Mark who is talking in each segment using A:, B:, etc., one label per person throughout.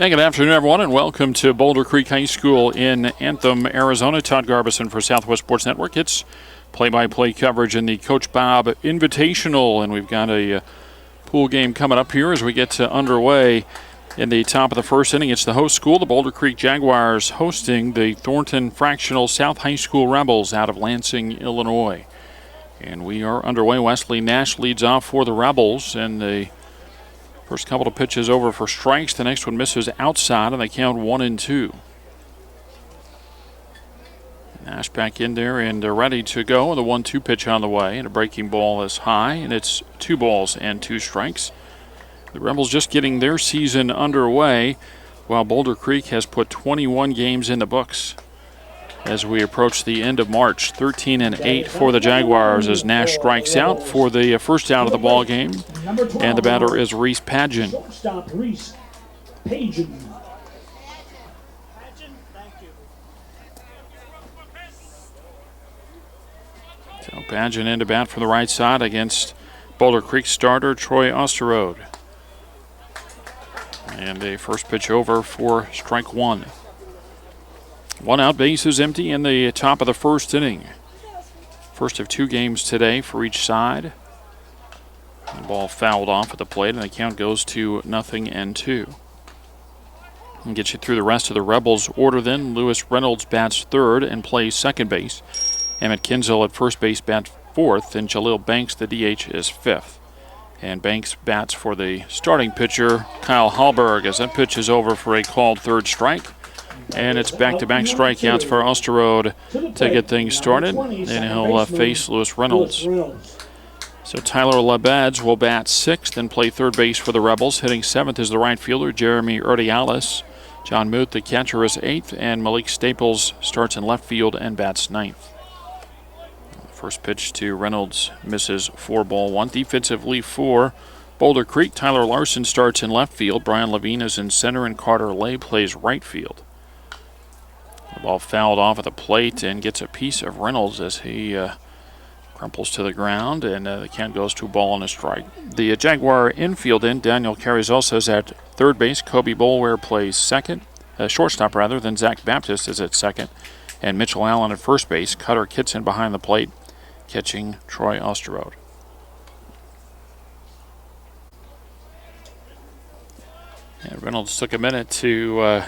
A: Hey, good afternoon, everyone, and welcome to Boulder Creek High School in Anthem, Arizona. Todd Garbison for Southwest Sports Network. It's play-by-play coverage in the Coach Bob Invitational, and we've got a pool game coming up here as we get underway in the top of the first inning. It's the host school, the Boulder Creek Jaguars, hosting the Thornton Fractional South High School Rebels out of Lansing, Illinois. And we are underway. Wesley Nash leads off for the Rebels, and the first couple of pitches over for strikes. The next one misses outside, and they count 1-2. Nash back in there and ready to go. The 1-2 pitch on the way, and a breaking ball is high, and it's 2 balls and 2 strikes. The Rebels just getting their season underway, while Boulder Creek has put 21 games in the books as we approach the end of March. 13-8 for the Jaguars as Nash strikes out for the first out of the ball game, and the batter is Reese Padgett.
B: Shortstop Reese Padgett.
A: So Padgett in to bat from the right side against Boulder Creek starter Troy Osterode. And a first pitch over for strike one. 1 out, base is empty in the top of the first inning. First of 2 games today for each side. The ball fouled off at the plate, and the count goes to 0-2. And get you through the rest of the Rebels order then. Lewis Reynolds bats third and plays second base. Emmett Kinzel at first base bats fourth, and Jaleel Banks, the DH, is fifth. And Banks bats for the starting pitcher, Kyle Hallberg, as that pitch is over for a called third strike. And it's back-to-back strikeouts for Osterode to get things started. And he'll face Lewis Reynolds. So Tyler Labadge will bat sixth and play third base for the Rebels. Hitting seventh is the right fielder, Jeremy Urdiales. John Muth, the catcher, is eighth. And Malik Staples starts in left field and bats ninth. First pitch to Reynolds misses 4-1. Defensively for Boulder Creek, Tyler Larson starts in left field. Brian Levine is in center, and Carter Lay plays right field. The ball fouled off at the plate and gets a piece of Reynolds as he crumples to the ground, and the count goes to a ball and a strike. The Jaguar infield Daniel Carrizos is at third base. Kobe Boulware plays second, shortstop rather, then Zach Baptist is at second, and Mitchell Allen at first base. Cutter Kitson behind the plate, catching Troy Osterode. And Reynolds took a minute to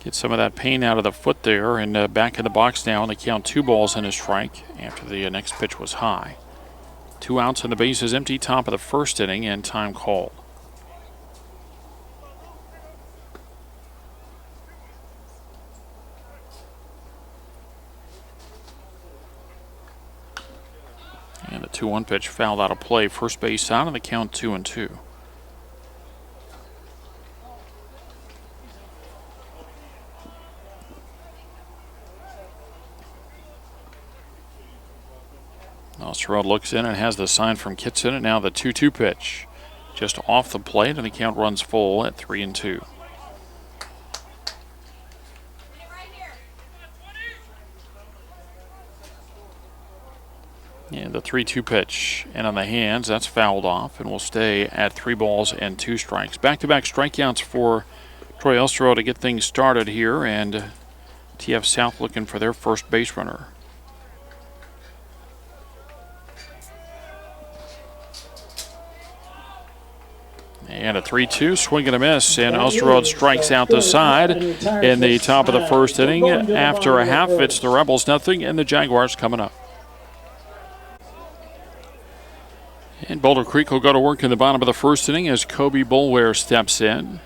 A: get some of that pain out of the foot there, and back in the box now, and they count 2 balls and a strike after the next pitch was high. 2 outs and the base is empty, top of the first inning, and time called. And the 2-1 pitch fouled out of play. First base out, and the count 2-2. Osterode looks in and has the sign from Kitson, and now the 2-2 pitch. Just off the plate, and the count runs full at 3-2. And the 3-2 pitch, and on the hands, that's fouled off, and will stay at 3 balls and 2 strikes. Back-to-back strikeouts for Troy Osterode to get things started here, and TF South looking for their first base runner. And a 3-2, swing and a miss, and Osterode strikes out the side in the top of the first inning. After a half, it's the Rebels nothing, and the Jaguars coming up. And Boulder Creek will go to work in the bottom of the first inning as Kobe Boulware steps in.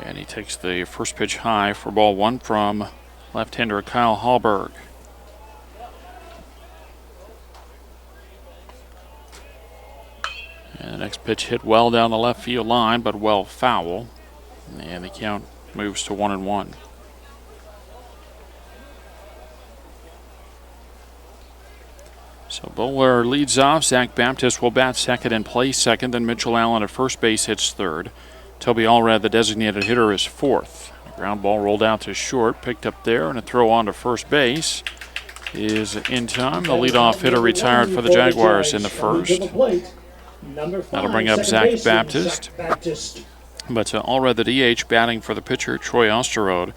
A: And he takes the first pitch high for ball 1 from left-hander Kyle Hallberg. And the next pitch hit well down the left field line, but well foul. And the count moves to 1-1. So Boulware leads off. Zach Baptist will bat second and play second. Then Mitchell Allen at first base hits third. Toby Allred, the designated hitter, is fourth. The ground ball rolled out to short, picked up there, and a throw on to first base is in time. The leadoff hitter retired for the Jaguars in the first. That'll bring up Zach Baptist. But Allred, the DH, batting for the pitcher, Troy Osterode.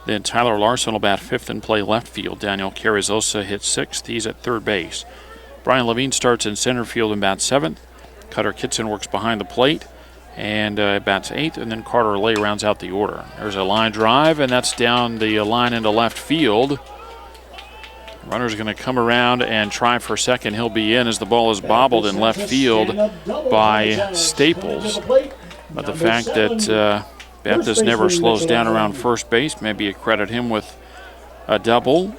A: Then Tyler Larson will bat fifth and play left field. Daniel Carrizosa hits sixth. He's at third base. Brian Levine starts in center field and bats seventh. Cutter Kitson works behind the plate and bats eighth. And then Carter Lay rounds out the order. There's a line drive, and that's down the line into left field. Runner's going to come around and try for second. He'll be in as the ball is bobbled in left field by Staples. But the fact that Baptist never slows down around first base, maybe you credit him with a double.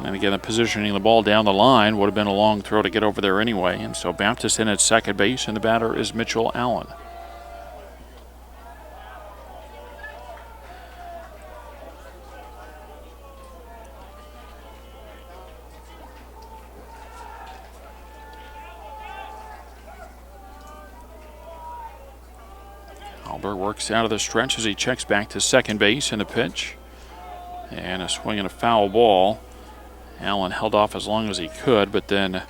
A: And again, the positioning the ball down the line would have been a long throw to get over there anyway. And so Baptist in at second base, and the batter is Mitchell Allen. Alberg works out of the stretch as he checks back to second base in the pitch. And a swing and a foul ball. Allen held off as long as he could, but then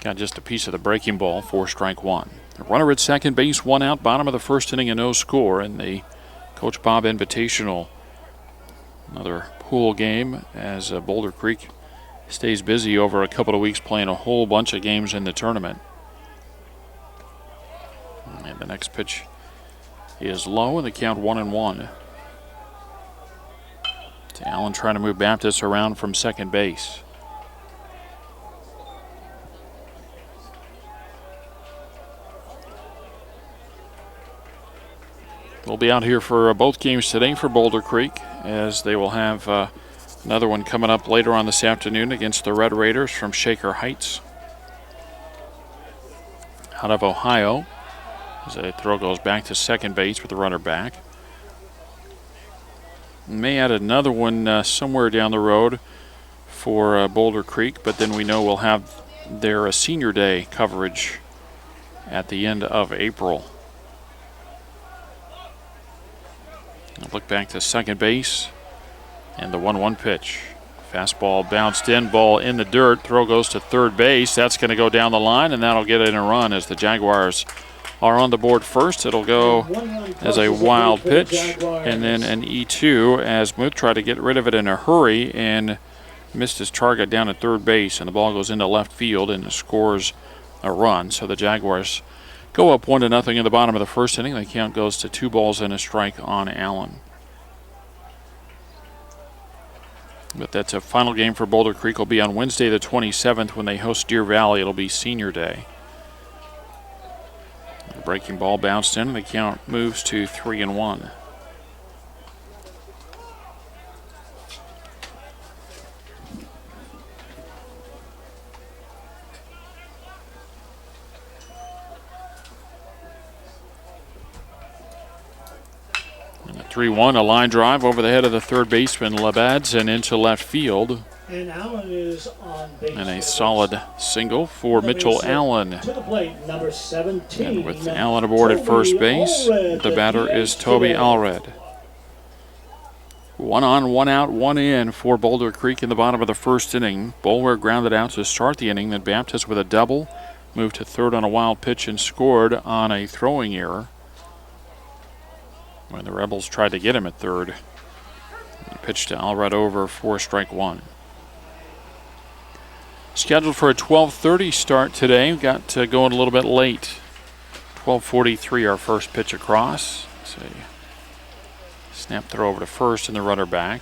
A: got just a piece of the breaking ball for strike one. The runner at second base, one out, bottom of the first inning, and no score in the Coach Bob Invitational. Another pool game as Boulder Creek stays busy over a couple of weeks playing a whole bunch of games in the tournament. And the next pitch is low, and the count 1-1. Allen trying to move Baptist around from second base. We'll be out here for both games today for Boulder Creek, as they will have another one coming up later on this afternoon against the Red Raiders from Shaker Heights out of Ohio. As the throw goes back to second base with the runner back. May add another one somewhere down the road for Boulder Creek, but then we know we'll have their senior day coverage at the end of April. I'll look back to second base, and the 1-1 pitch. Fastball bounced in, ball in the dirt, throw goes to third base. That's going to go down the line, and that'll get in a run as the Jaguars are on the board first. It'll go as a wild pitch, and then an E2 as Muth tried to get rid of it in a hurry and missed his target down at third base, and the ball goes into left field and scores a run. So the Jaguars go up 1-0 in the bottom of the first inning. The count goes to 2-1 on Allen. But that's a final game for Boulder Creek. Will be on Wednesday the 27th when they host Deer Valley. It'll be senior day. The breaking ball bounced in, and the count moves to 3-1. And a 3-1, a line drive over the head of the third baseman Labads and into left field.
B: And Allen is on base.
A: And a solid single for Mitchell Allen.
B: To the plate, number 17.
A: And with Allen aboard at first base, the batter is Toby Allred. 1 on, 1 out, 1 in for Boulder Creek in the bottom of the first inning. Boulder grounded out to start the inning, then Baptist with a double, moved to third on a wild pitch and scored on a throwing error when the Rebels tried to get him at third. He pitched to Allred over for strike one. Scheduled for a 12:30 start today. We got going a little bit late. 12:43 our first pitch across. It's a snap throw over to first and the runner back.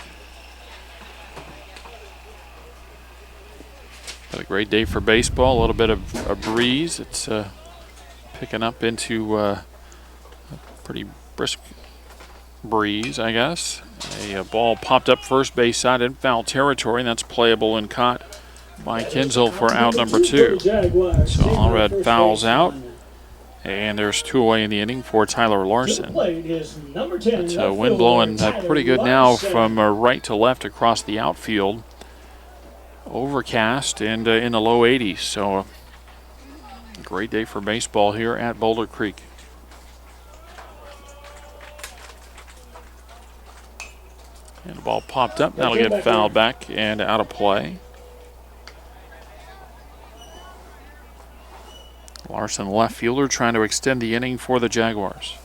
A: But a great day for baseball. A little bit of a breeze. It's picking up into a pretty brisk breeze, I guess. A ball popped up first base side in foul territory, and that's playable and caught by Kinzel for out number 2. So Allred fouls out, and there's 2 away in the inning for Tyler Larson. But wind blowing pretty good now from right to left across the outfield. Overcast and in the low 80s, so a great day for baseball here at Boulder Creek. And the ball popped up. That'll get fouled back and out of play. Larson, left fielder, trying to extend the inning for the Jaguars.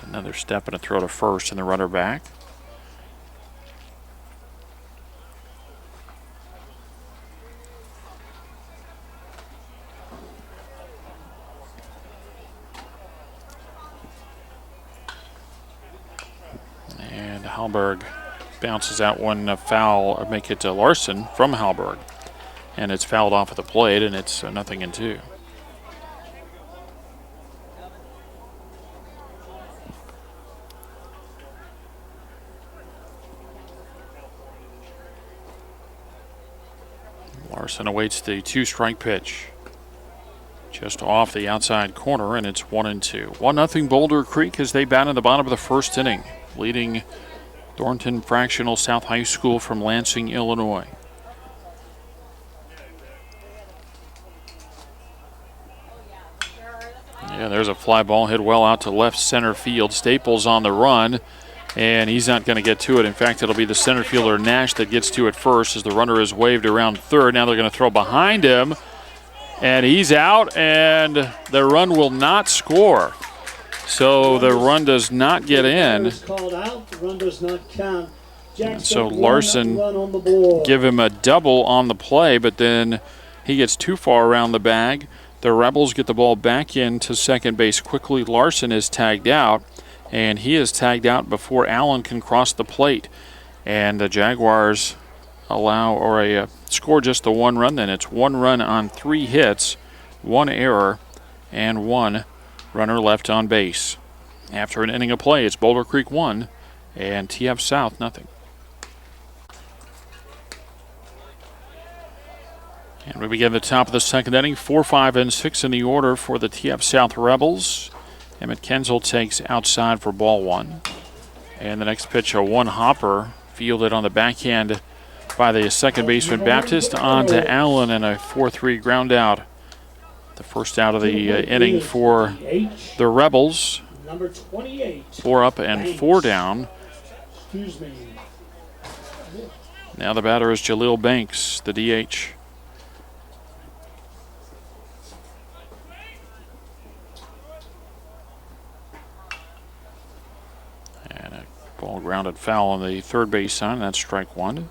A: Another step and a throw to first and the runner back. And Hallberg bounces out one foul, or make it to Larson from Hallberg. And it's fouled off at the plate, and it's 0-2. Larson awaits the 2-strike pitch. Just off the outside corner, and it's 1-2. 1-0 Boulder Creek as they bat in the bottom of the first inning, leading Thornton Fractional South High School from Lansing, Illinois. Yeah, there's a fly ball hit well out to left center field. Staples on the run, and he's not going to get to it. In fact, it'll be the center fielder Nash that gets to it first as the runner is waved around third. Now they're going to throw behind him, and he's out, and the run will not score. So the run does not get in. And so Larson give him a double on the play, but then he gets too far around the bag. The Rebels get the ball back into second base quickly. Larson is tagged out, and he is tagged out before Allen can cross the plate. And the Jaguars score just the one run. Then it's one run on 3 hits, 1 error, and 1 runner left on base. After an inning of play, it's Boulder Creek 1 and TF South 0. And we begin the top of the second inning, 4, 5, and 6 in the order for the TF South Rebels. Emmett Kenzel takes outside for ball 1. And the next pitch, a one-hopper fielded on the backhand by the second baseman Baptist onto Allen, and a 4-3 ground out. The first out of the inning for the Rebels.
B: Number 28.
A: 4 up and 4 down. Now the batter is Jaleel Banks, the DH. And a ball grounded foul on the third base sign. That's strike 1.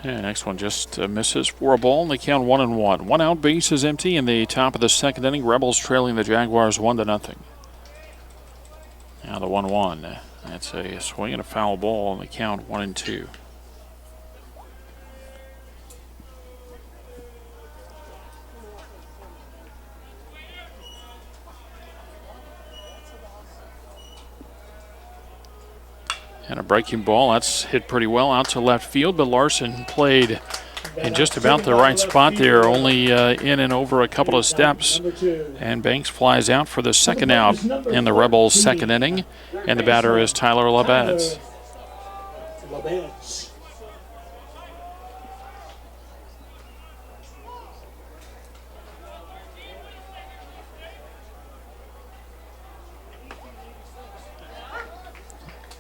A: And next one just misses for a ball, and they count 1-1. 1 out, base is empty in the top of the second inning. Rebels trailing the Jaguars 1-0. Now the 1-1. That's a swing and a foul ball, and they count 1-2. And a breaking ball, that's hit pretty well out to left field, but Larson played in just about the right spot there, only in and over a couple of steps. And Banks flies out for the second out in the Rebels' second inning, and the batter is Tyler Labez.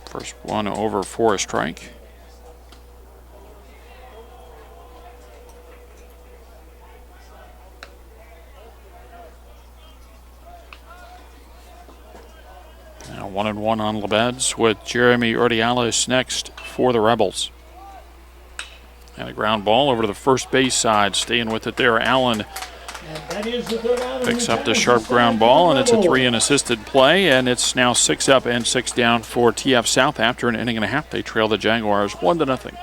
A: First one over for a strike. Now 1-1 on Labez with Jeremy Urdiales next for the Rebels. And a ground ball over to the first base side. Staying with it there, Allen picks up the sharp ground ball, and it's a 3 assisted play, and it's now 6 up and 6 down for TF South. After an inning and a half, they trail the Jaguars 1-0.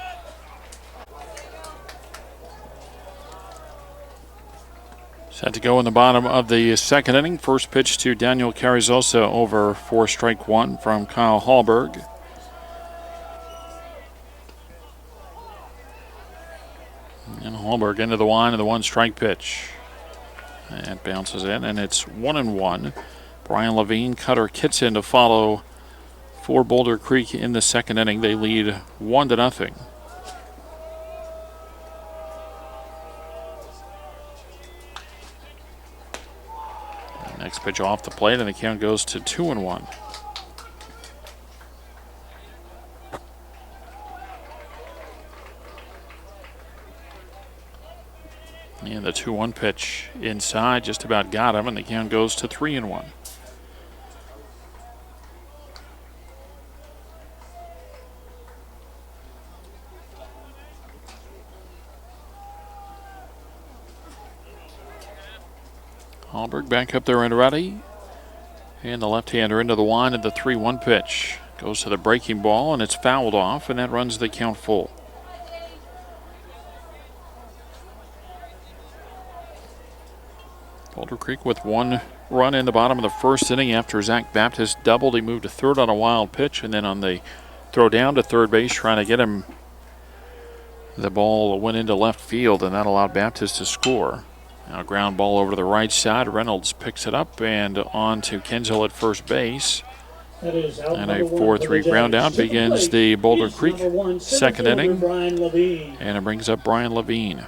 A: Set to go in the bottom of the second inning. First pitch to Daniel Carrizosa over for strike 1 from Kyle Hallberg. And Hallberg into the line of the 1-strike pitch. And bounces in, and it's 1-1. Brian Levine, Cutter Kitson to follow for Boulder Creek in the second inning. They lead 1-0. Next pitch off the plate, and the count goes to 2-1. And the 2-1 pitch inside just about got him, and the count goes to 3-1. Hallberg back up there and ready. And the left-hander into the line of the 3-1 pitch. Goes to the breaking ball, and it's fouled off, and that runs the count full. Boulder Creek with one run in the bottom of the first inning after Zach Baptist doubled. He moved to third on a wild pitch, and then on the throw down to third base, trying to get him. The ball went into left field, and that allowed Baptist to score. Now a ground ball over to the right side. Reynolds picks it up and on to Kenzel at first base. And a 4-3 ground out begins the Boulder Creek second inning. And it brings up Brian Levine.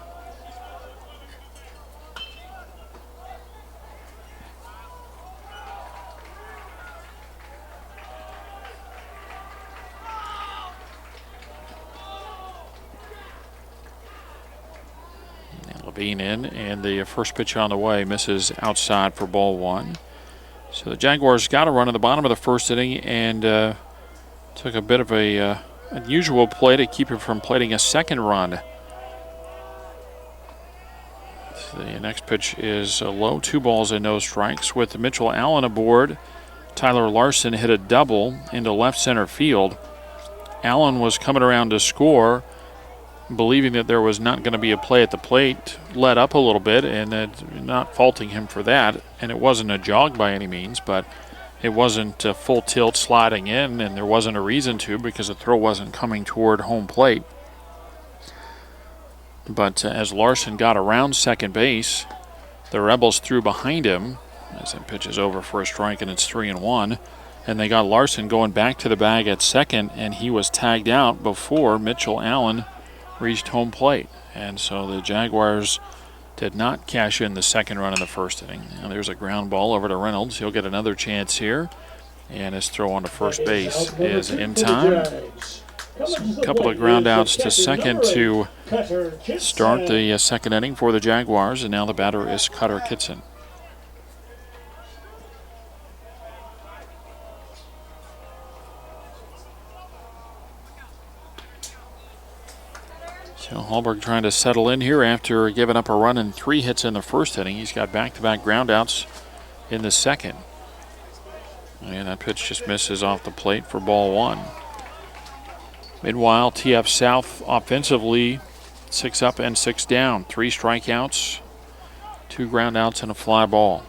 A: Levine in, and the first pitch on the way misses outside for ball one. So the Jaguars got a run in the bottom of the first inning and took a bit of a unusual play to keep it from plating a second run. So the next pitch is low, 2 balls and no strikes. With Mitchell Allen aboard, Tyler Larson hit a double into left center field. Allen was coming around to score, believing that there was not going to be a play at the plate, let up a little bit, and not faulting him for that. And it wasn't a jog by any means, but it wasn't a full tilt sliding in, and there wasn't a reason to because the throw wasn't coming toward home plate. But as Larson got around second base, the Rebels threw behind him as that pitch is over for a strike, and it's 3-1. And they got Larson going back to the bag at second, and he was tagged out before Mitchell Allen reached home plate. And so the Jaguars did not cash in the second run in the first inning. Now there's a ground ball over to Reynolds. He'll get another chance here. And his throw on to first base is in time. So a couple of ground outs to second to start the second inning for the Jaguars. And now the batter is Cutter Kitson. So Hallberg trying to settle in here after giving up a run and 3 hits in the first inning. He's got back-to-back groundouts in the second. And that pitch just misses off the plate for ball one. Meanwhile, TF South offensively 6 up and 6 down. 3 strikeouts, 2 groundouts, and a fly ball.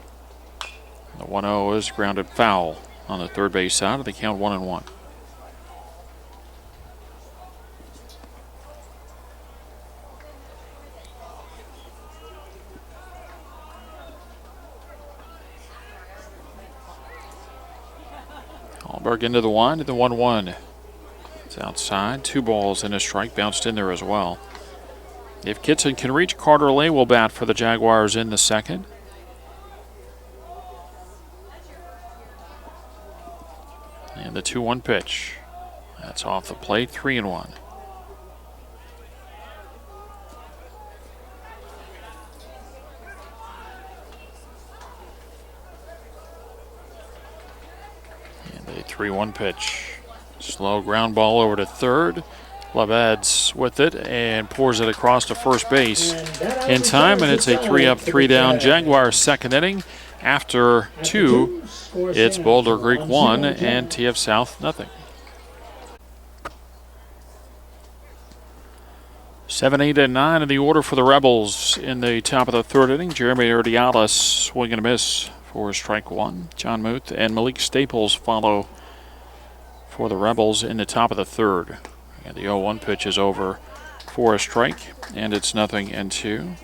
A: The 1-0 is grounded foul on the third base side of the count 1-1. Hallberg into the one, to the 1-1. It's outside. 2 balls and a strike, bounced in there as well. If Kitson can reach, Carter Lay will bat for the Jaguars in the second. And the 2-1 pitch. That's off the plate, 3-1. A 3-1 pitch. Slow ground ball over to third. Labad's with it and pours it across to first base in time, and it's a 3-up, 3-down Jaguars second inning. After 2, it's Boulder Creek 1 and TF South nothing. 7, 8, and 9 in the order for the Rebels in the top of the third inning. Jeremy Urdiales swing and a miss for strike 1. John Muth and Malik Staples follow for the Rebels in the top of the third. And the 0-1 pitch is over for a strike, and it's 0-2.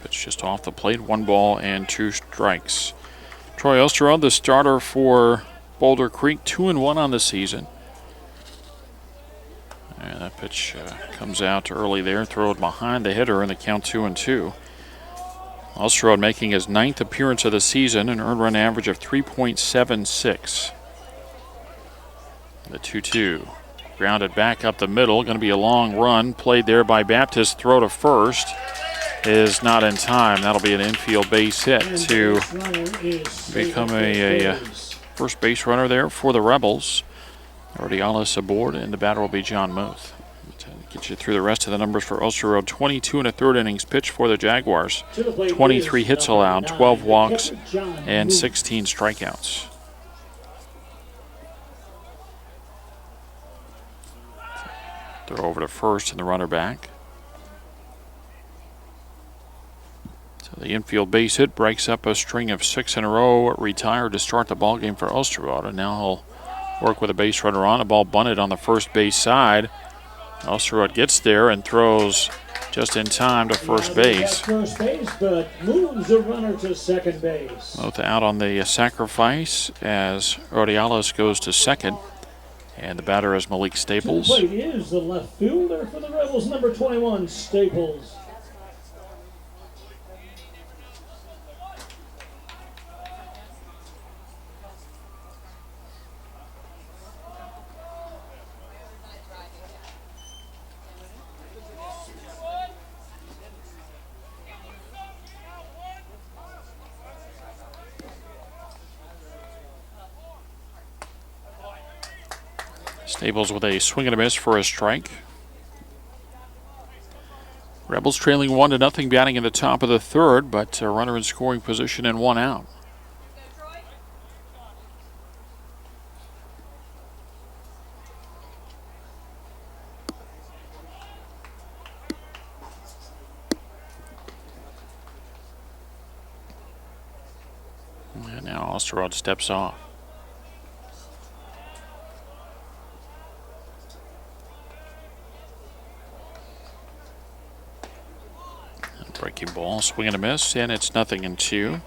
A: Pitch just off the plate, 1 ball and 2 strikes. Troy Osterod, the starter for Boulder Creek, 2-1 on the season. And that pitch comes out early there, throw it behind the hitter, and the count 2-2. Osterod making his 9th appearance of the season, an earned run average of 3.76. The 2-2. Grounded back up the middle. Going to be a long run. Played there by Baptist. Throw to first is not in time. That'll be an infield base hit to become a first base runner there for the Rebels. Ordiales aboard, and the batter will be John Muth. To get you through the rest of the numbers for Ulster Road. 22 1/3 innings pitched for the Jaguars. 23 hits allowed, 12 walks, and 16 strikeouts. Throw over to first and the runner back. So the infield base hit breaks up a string of 6 in a row, retired to start the ball game for Ulster Road, and now he'll work with a base runner on. A ball bunted on the first base side. Ulster Road gets there and throws just in time to first base.
B: First base, but moves the runner to second base.
A: Both out on the sacrifice as Ordiales goes to second. And the batter is Malik Staples.
B: To the plate is the left fielder for the Rebels, number 21, Staples.
A: Staples with a swing and a miss for a strike. Rebels trailing 1-0, batting in the top of the third, but a runner in scoring position and one out. And now Ulster Road steps off. Breaking ball, swing and a miss, and it's 0-2.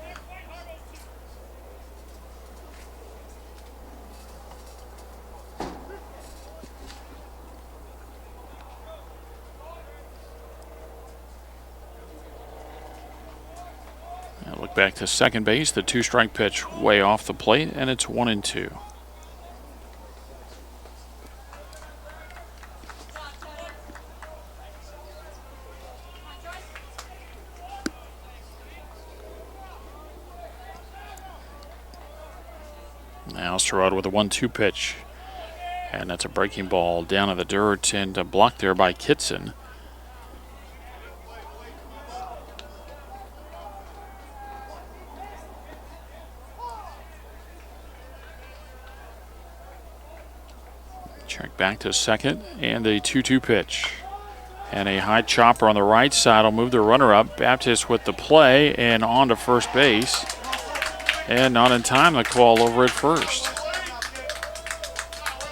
A: Now look back to second base, the 2-strike pitch way off the plate, and it's 1-2. Now Ulster with a 1-2 pitch. And that's a breaking ball down in the dirt and blocked there by Kitson. Check back to second and a 2-2 pitch. And a high chopper on the right side will move the runner up. Baptist with the play and on to first base. And not in time, the call over at first.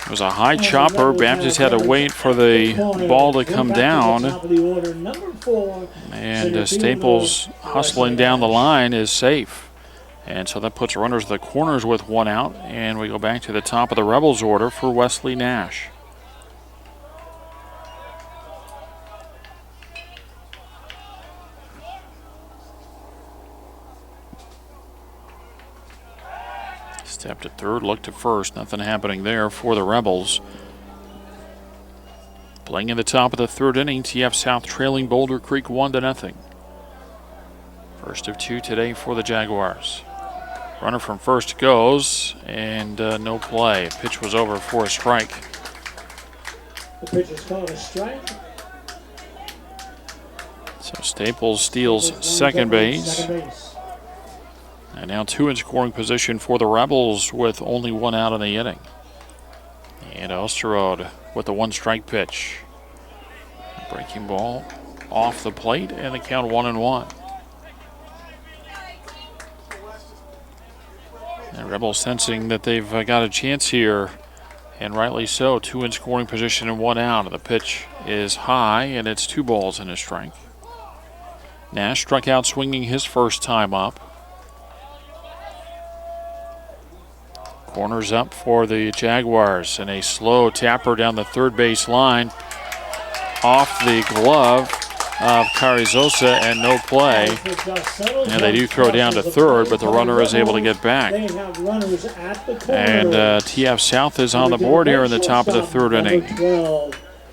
A: It was a high chopper. Baptist had to wait for the ball to come down. And Staples hustling down the line is safe. And so that puts runners at the corners with one out. And we go back to the top of the Rebels order for Wesley Nash. Step to third, look to first. Nothing happening there for the Rebels. Playing in the top of the third inning, TF South trailing Boulder Creek 1-0. First of two today for the Jaguars. Runner from first goes, and no play. Pitch was over for a strike.
B: The pitch is called a strike.
A: So Staples steals second base. And now two in scoring position for the Rebels with only one out in the inning. And Ulster Road with the 1-strike pitch. Breaking ball off the plate and the count 1-1. And Rebels sensing that they've got a chance here, and rightly so. Two in scoring position and one out. And the pitch is high, and it's 2 balls and a strike. Nash struck out swinging his first time up. Corners up for the Jaguars, and a slow tapper down the third base line. Off the glove of Carrizosa and no play. And they do throw down to third, but the runner is able to get back. And TF South is on the board here in the top of the third inning.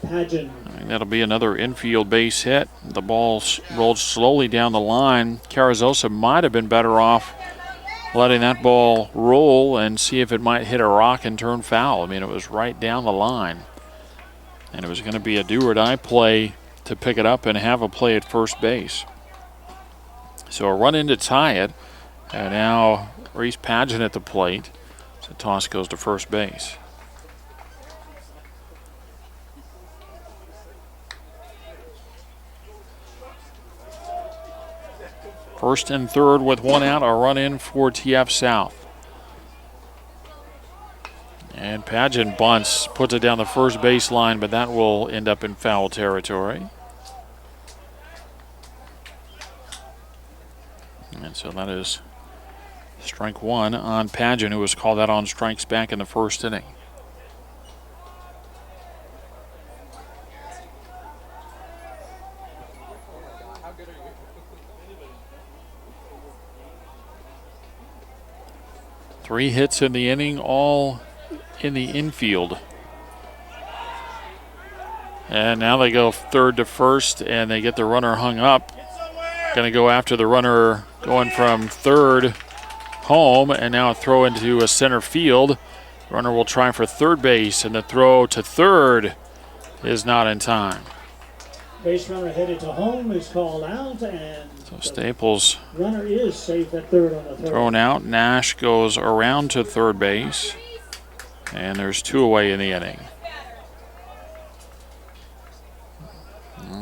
A: And that'll be another infield base hit. The ball rolled slowly down the line. Carrizosa might have been better off letting that ball roll and see if it might hit a rock and turn foul. I mean, it was right down the line. And it was going to be a do-or-die play to pick it up and have a play at first base. So a run in to tie it. And now Reese Pageant at the plate. So toss goes to first base. First and third with one out, a run in for TF South. And Pageant bunts, puts it down the first baseline, but that will end up in foul territory. And so that is strike one on Pageant, who was called out on strikes back in the first inning. Three hits in the inning, all in the infield. And now they go third to first, and they get the runner hung up. Going to go after the runner going from third home, and now a throw into a center field. The runner will try for third base, and the throw to third is not in time.
B: Base runner headed to home is called out, and
A: so Staples
B: runner is safe at third on the third.
A: Thrown out. Nash goes around to third base, and there's two away in the inning.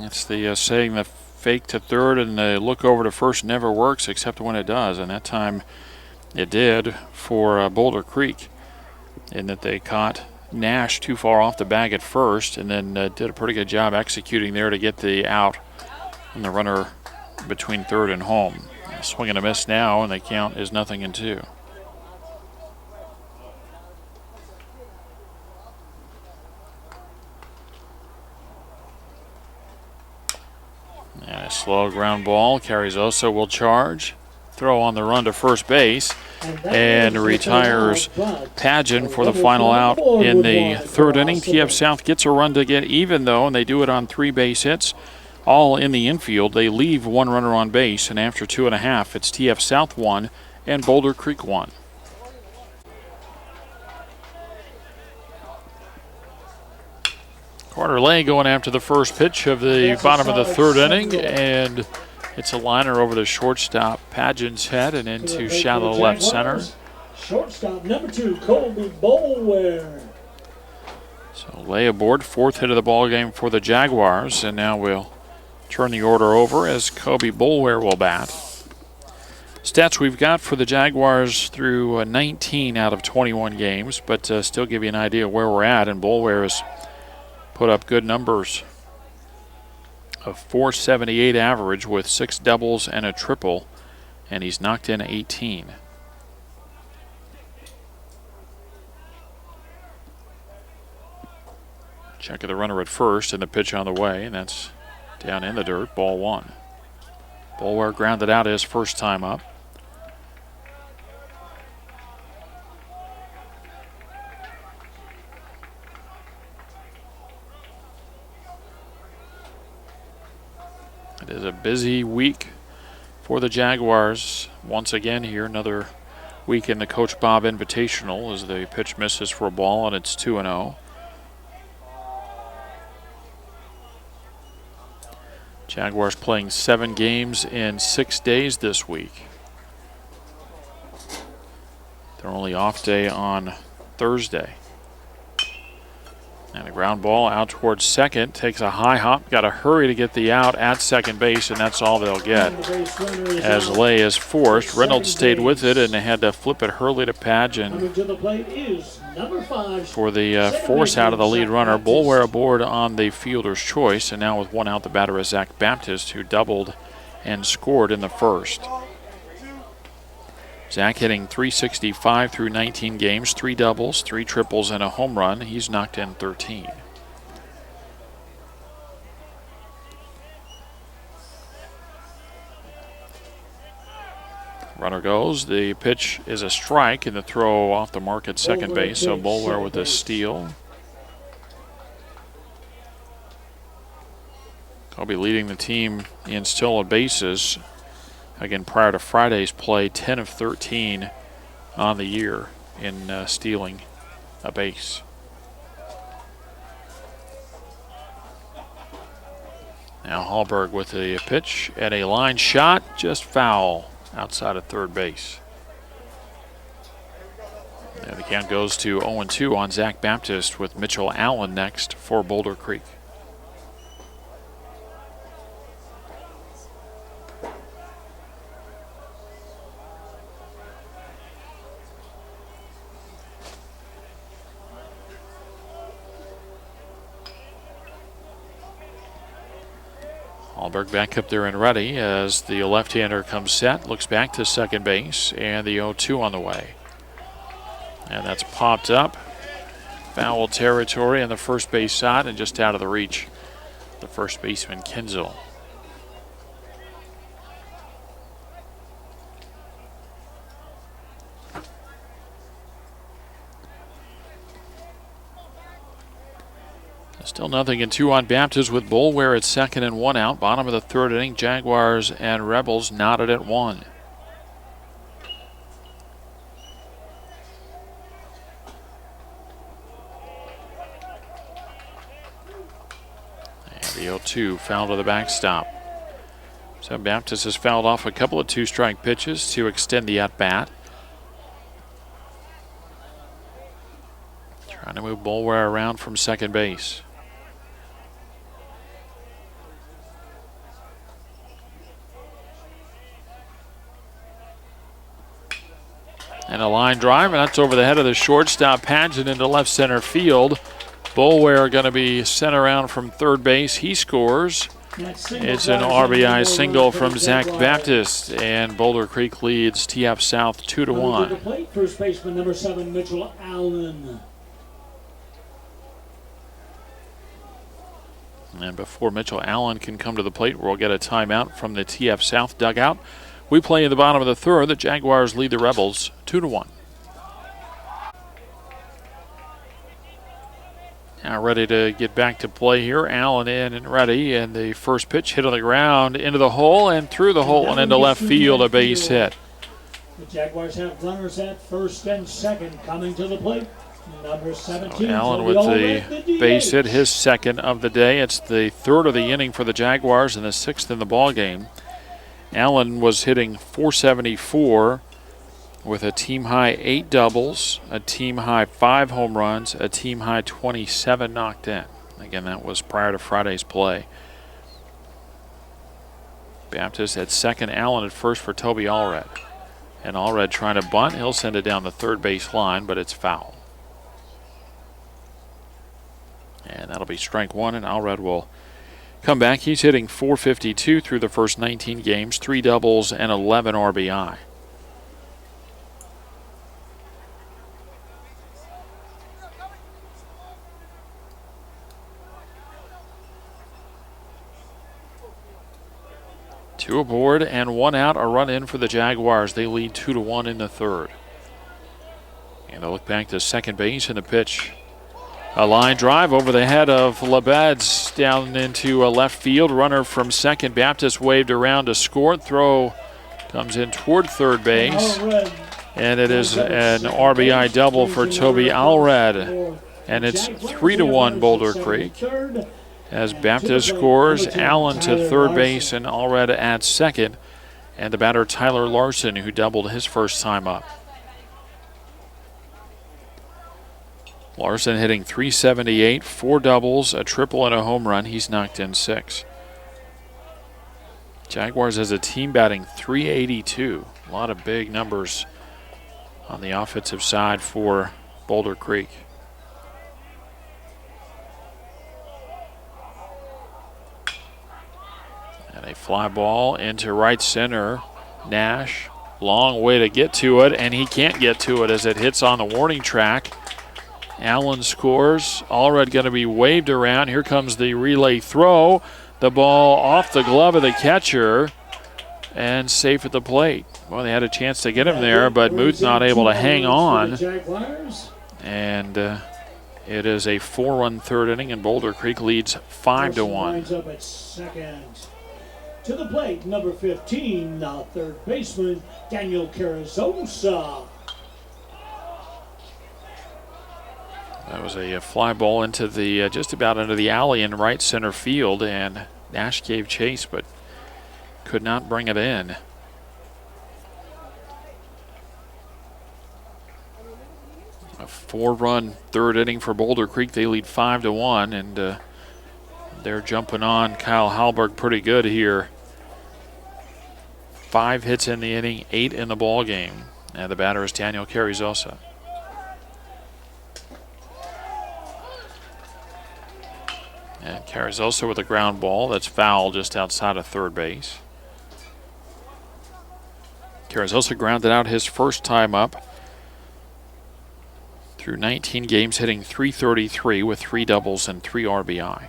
A: It's the saying, the fake to third and the look over to first never works except when it does, and that time it did for Boulder Creek, in that they caught Nash too far off the bag at first, and then did a pretty good job executing there to get the out and the runner between third and home. Swing and a miss now, and the count is 0-2. And a slow ground ball. Carrizosa will charge. Throw on the run to first base, and retires Pageant for the final out in the third inning. TF South gets a run to get even, though, and they do it on 3 base hits, all in the infield. They leave one runner on base, and after 2.5, it's TF South 1 and Boulder Creek 1. Carter Lay going after the first pitch of the bottom of the third inning, and it's a liner over the shortstop Pageant's head and into shallow left center.
B: Shortstop number 2, Colby Boulware.
A: So Lay aboard, 4th hit of the ball game for the Jaguars, and now we'll turn the order over as Colby Boulware will bat. Stats we've got for the Jaguars through 19 out of 21 games, but still give you an idea where we're at, and Boulware has put up good numbers. A .478 average with 6 doubles and a triple, and he's knocked in 18. Check of the runner at first, and the pitch on the way, and that's down in the dirt, ball 1. Boulware grounded out his first time up. It is a busy week for the Jaguars once again here. Another week in the Coach Bob Invitational as the pitch misses for a ball, and it's 2-0. Jaguars playing 7 games in 6 days this week. Their only off day on Thursday. And a ground ball out towards second. Takes a high hop. Got to hurry to get the out at second base, and that's all they'll get. As Lay is forced. Reynolds stayed with it, and they had to flip it Hurley to Pageant for the force out of the lead runner. Boulware aboard on the fielder's choice, and now with 1 out, the batter is Zach Baptist, who doubled and scored in the first. Zach hitting .365 through 19 games, 3 doubles, 3 triples, and a home run. He's knocked in 13. Runner goes. The pitch is a strike, and the throw off the mark at second base. So Boulder with a steal. I'll be leading the team in stolen bases. Again, prior to Friday's play, 10 of 13 on the year in stealing a base. Now Hallberg with a pitch and a line shot, just foul outside of third base. And the count goes to 0-2 on Zach Baptist with Mitchell Allen next for Boulder Creek. Hallberg back up there and ready as the left-hander comes set, looks back to second base, and the 0-2 on the way. And that's popped up. Foul territory on the first base side and just out of the reach. The first baseman, Kinzel. Still 0-2 on Baptist with Boulware at second and 1 out. Bottom of the third inning, Jaguars and Rebels knotted at 1. And the 0-2 foul to the backstop. So Baptist has fouled off a couple of two-strike pitches to extend the at-bat. Trying to move Boulware around from second base. And a line drive, and that's over the head of the shortstop, Paget into left center field. Boulware going to be sent around from third base. He scores. It's an RBI single from Zach Baptist, and Boulder Creek leads TF South 2-1.
B: First baseman number 7, Mitchell Allen.
A: And before Mitchell Allen can come to the plate, we'll get a timeout from the TF South dugout. We play in the bottom of the third. The Jaguars lead the Rebels 2-1. Now ready to get back to play here. Allen in and ready, and the first pitch hit on the ground into the hole and through the hole and into left field, a base hit.
B: The Jaguars have runners at first and second coming to the plate. Number 17.
A: So Allen with the base hit, his second of the day. It's the third of the inning for the Jaguars and the sixth in the ball game. Allen was hitting .474 with a team-high 8 doubles, a team-high 5 home runs, a team-high 27 knocked in. Again, that was prior to Friday's play. Baptist at second, Allen at first for Toby Allred. And Allred trying to bunt. He'll send it down the third base line, but it's foul. And that'll be strike one, and Allred will come back. He's hitting .452 through the first 19 games, 3 doubles and 11 RBI. Two aboard and 1 out, a run in for the Jaguars. They lead 2-1 in the third. And they'll look back to second base, and the pitch. A line drive over the head of Labeds down into a left field. Runner from second. Baptist waved around to score. Throw comes in toward third base. And it is an RBI double for Toby Allred. And it's 3-1 Boulder Creek. As Baptist scores, Allen to third base and Allred at second. And the batter Tyler Larson, who doubled his first time up. Larson hitting .378, 4 doubles, a triple, and a home run. He's knocked in 6. Jaguars as a team batting .382. A lot of big numbers on the offensive side for Boulder Creek. And a fly ball into right center. Nash, long way to get to it, and he can't get to it as it hits on the warning track. Allen scores. Allred going to be waved around. Here comes the relay throw. The ball off the glove of the catcher. and safe at the plate. Well, they had a chance to get him there, but Muth not able to hang on. And it is a 4-run third inning, and Boulder Creek leads 5-1.
B: Up at second. To the plate, number 15, the third baseman, Daniel Carrizosa.
A: That was a fly ball into the just about into the alley in right center field, and Nash gave chase but could not bring it in. A 4-run third inning for Boulder Creek. They lead 5-1, and they're jumping on Kyle Hallberg pretty good here. 5 hits in the inning, 8 in the ball game, and the batter is Daniel Carrizosa. And Carrizosa with a ground ball that's foul just outside of third base. Carrizosa grounded out his first time up through 19 games, hitting .333 with 3 doubles and 3 RBI.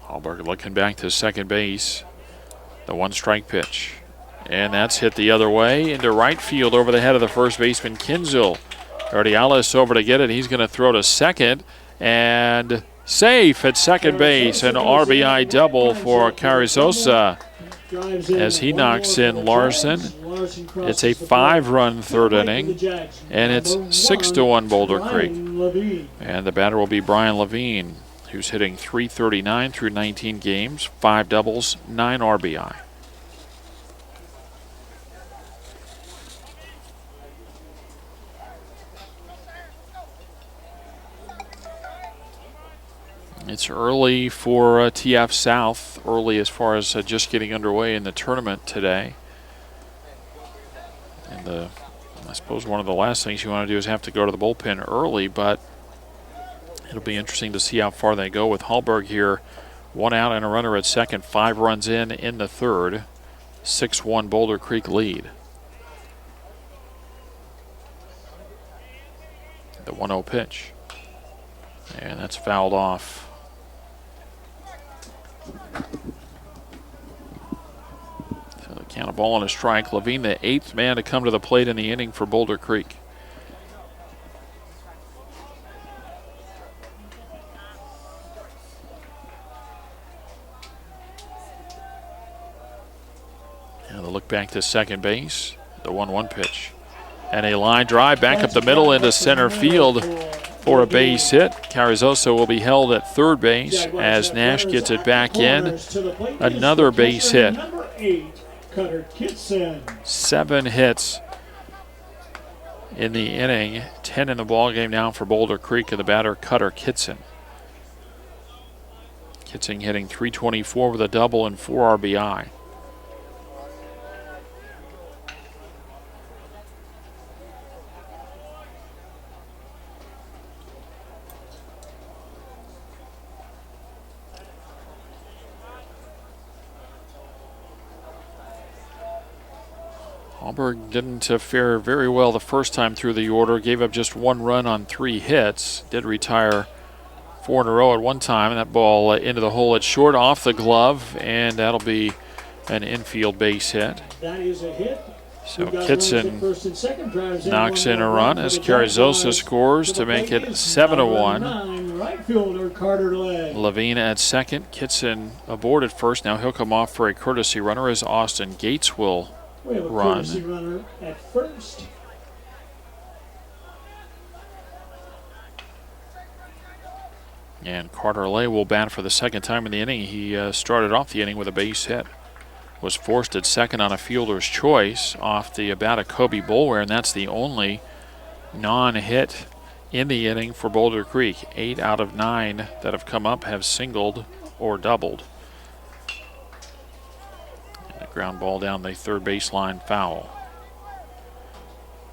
A: Hallberg looking back to second base. The 1-strike pitch. And that's hit the other way into right field over the head of the first baseman, Kinzel. Urdiales over to get it. He's going to throw to second. And safe at second base. An RBI double for Carrizosa as he knocks in Larson. It's a 5-run third inning, and it's 6-1 Boulder Creek. And the batter will be Brian Levine, who's hitting .339 through 19 games, 5 doubles, 9 RBI. It's early for TF South, early as far as just getting underway in the tournament today. And I suppose one of the last things you want to do is have to go to the bullpen early, but it'll be interesting to see how far they go with Hallberg here. 1 out and a runner at second, 5 runs in the third. 6-1 Boulder Creek lead. The 1-0 pitch. And that's fouled off. So the count, a ball and a strike. Levine, the 8th man to come to the plate in the inning for Boulder Creek. And the look back to second base. The 1-1 pitch. And a line drive back up the middle into center field for a base hit. Carrizosa will be held at third base as Nash gets it back in. Another base hit. 7 hits in the inning, 10 in the ballgame now for Boulder Creek, and the batter Cutter Kitson. Kitson hitting .324 with a double and 4 RBI. Hallberg didn't fare very well the first time through the order. Gave up just 1 run on 3 hits. Did retire 4 in a row at one time. And that ball into the hole at short, off the glove, and that'll be an infield base hit.
B: That is a hit.
A: So Kitson knocks in a run as Carrizosa scores to make it 7-1.
B: Right fielder Carter
A: Levine at second. Kitson aboard at first. Now he'll come off for a courtesy runner as Austin Gates will
B: We have a courtesy runner at first.
A: And Carter Lay will bat for the second time in the inning. He started off the inning with a base hit. Was forced at second on a fielder's choice off the bat of Kobe Boulware, and that's the only non-hit in the inning for Boulder Creek. 8 out of 9 that have come up have singled or doubled. And a ground ball down the third baseline, foul.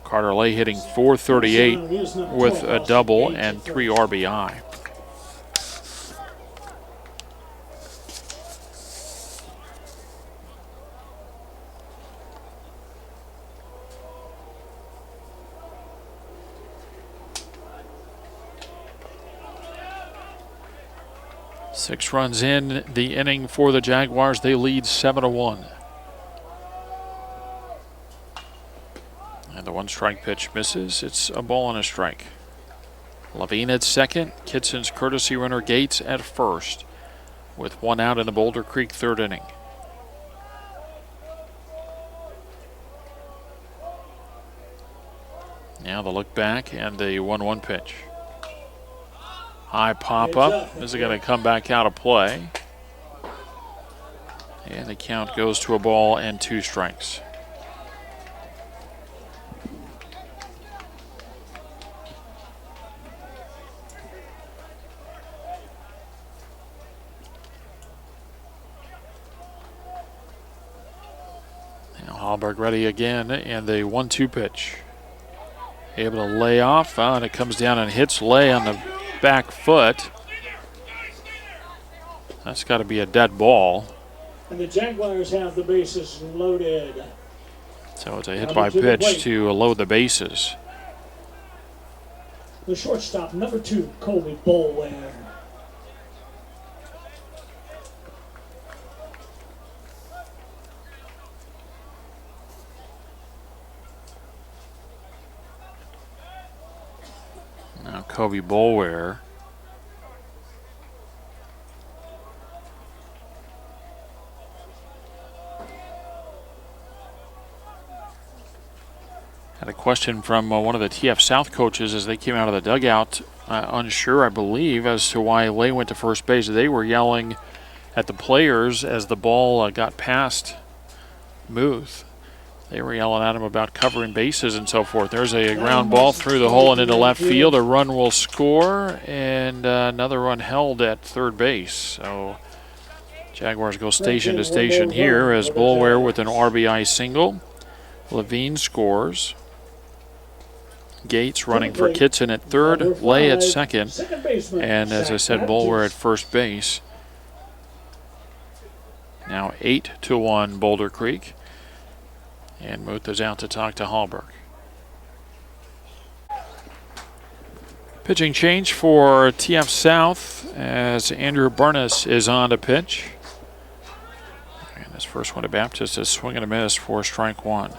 A: Carter Lay hitting .438 with a double and 3 RBI. 6 runs in the inning for the Jaguars. They lead 7-1. And the 1-strike pitch misses. It's a ball and a strike. Levine at second. Kitson's courtesy runner Gates at first, with 1 out in the Boulder Creek 3rd inning. Now the look back and the 1-1 pitch. High pop up. Is it going to come back out of play? And the count goes to a ball and 2 strikes. Now Hallberg ready again, and the 1-2 pitch. Able to lay off, and it comes down and hits Lay on the back foot. That's got to be a dead ball.
B: And the Jaguars have the bases loaded.
A: So it's a hit by pitch to load the bases.
B: The shortstop, number 2, Colby Boulware.
A: Now Kobe Boulware. Had a question from one of the TF South coaches as they came out of the dugout, unsure, I believe, as to why Lay went to first base. They were yelling at the players as the ball got past Muth. They were yelling at him about covering bases and so forth. There's a ground ball through the hole and into left field. A run will score, and another run held at third base. So Jaguars go station to station here as Boulware with an RBI single. Levine scores. Gates running for Kitson at third, Lay at second, and as I said, Boulware at first base. Now 8-1 Boulder Creek, and Muth is out to talk to Hallberg. Pitching change for TF South as Andrew Burness is on to pitch. And this first one to Baptist is swing and a miss for strike 1.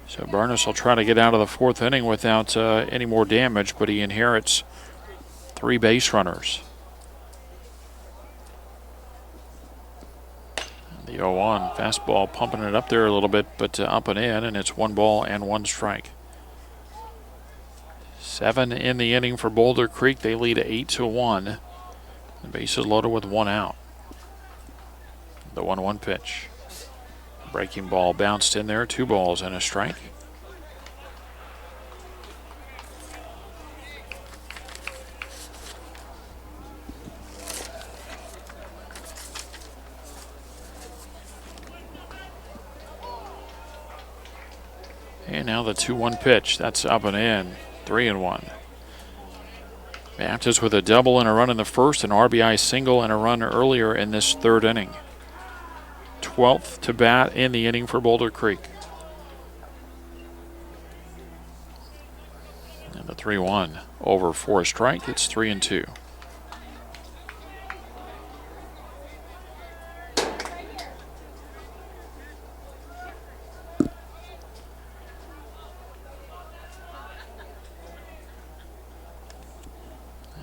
A: So Burness will try to get out of the 4th inning without any more damage, but he inherits 3 base runners. The 0-1 fastball pumping it up there a little bit, but up and in, and it's 1 ball and 1 strike. 7 in the inning for Boulder Creek. They lead 8-1. The base is loaded with 1 out. The 1-1 pitch. Breaking ball bounced in there, 2 balls and a strike. And now the 2-1 pitch. That's up and in, 3-1. Baptist with a double and a run in the first, an RBI single and a run earlier in this 3rd inning. 12th to bat in the inning for Boulder Creek. And the 3-1 over for a strike. It's 3-2.